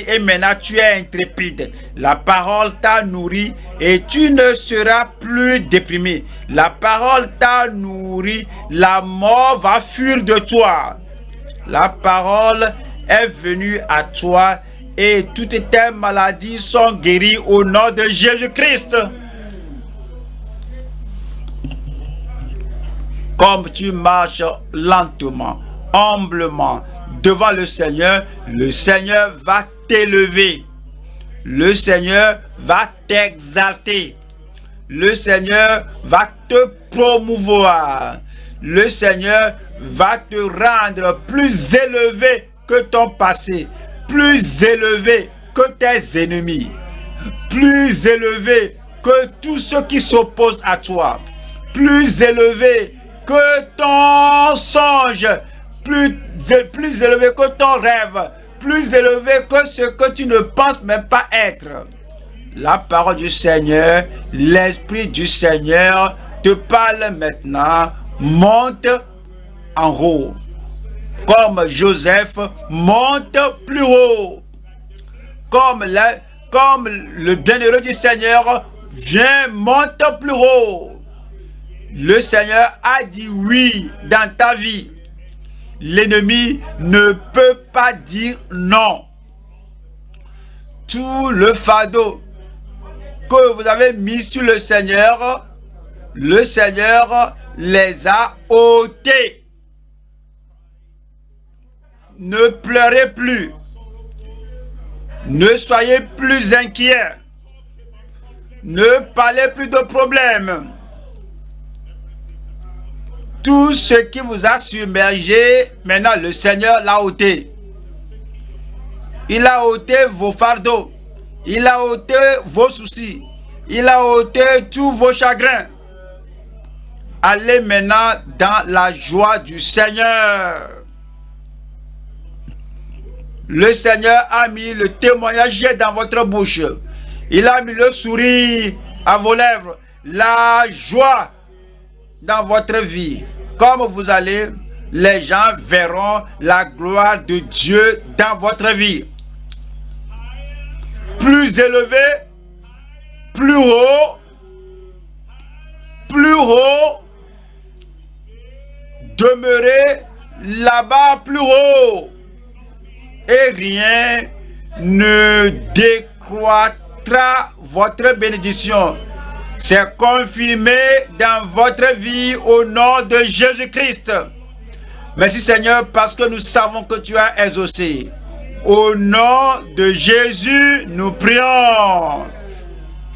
et maintenant tu es intrépide. La parole t'a nourri et tu ne seras plus déprimé. La parole t'a nourri, la mort va fuir de toi. La parole est venue à toi et toutes tes maladies sont guéries au nom de Jésus-Christ. Comme tu marches lentement, humblement devant le Seigneur va t'élever. Le Seigneur va t'exalter. Le Seigneur va te promouvoir. Le Seigneur va te rendre plus élevé que ton passé, plus élevé que tes ennemis, plus élevé que tous ceux qui s'opposent à toi, plus élevé que ton songe, plus élevé que ton rêve, plus élevé que ce que tu ne penses même pas être. La parole du Seigneur, l'Esprit du Seigneur te parle maintenant. Monte en haut. Comme Joseph monte plus haut. Comme le bienheureux du Seigneur vient, monte plus haut. Le Seigneur a dit oui dans ta vie. L'ennemi ne peut pas dire non. Tout le fardeau que vous avez mis sur le Seigneur les a ôtés. Ne pleurez plus. Ne soyez plus inquiets. Ne parlez plus de problèmes. Tout ce qui vous a submergé, maintenant le Seigneur l'a ôté. Il a ôté vos fardeaux. Il a ôté vos soucis. Il a ôté tous vos chagrins. Allez maintenant dans la joie du Seigneur. Le Seigneur a mis le témoignage dans votre bouche. Il a mis le sourire à vos lèvres. La joie dans votre vie. Comme vous allez, les gens verront la gloire de Dieu dans votre vie. plus élevé, plus haut, demeurez là-bas plus haut, et rien ne décroîtra votre bénédiction. C'est confirmé dans votre vie au nom de Jésus-Christ. Merci Seigneur, parce que nous savons que tu as exaucé. Au nom de Jésus, nous prions.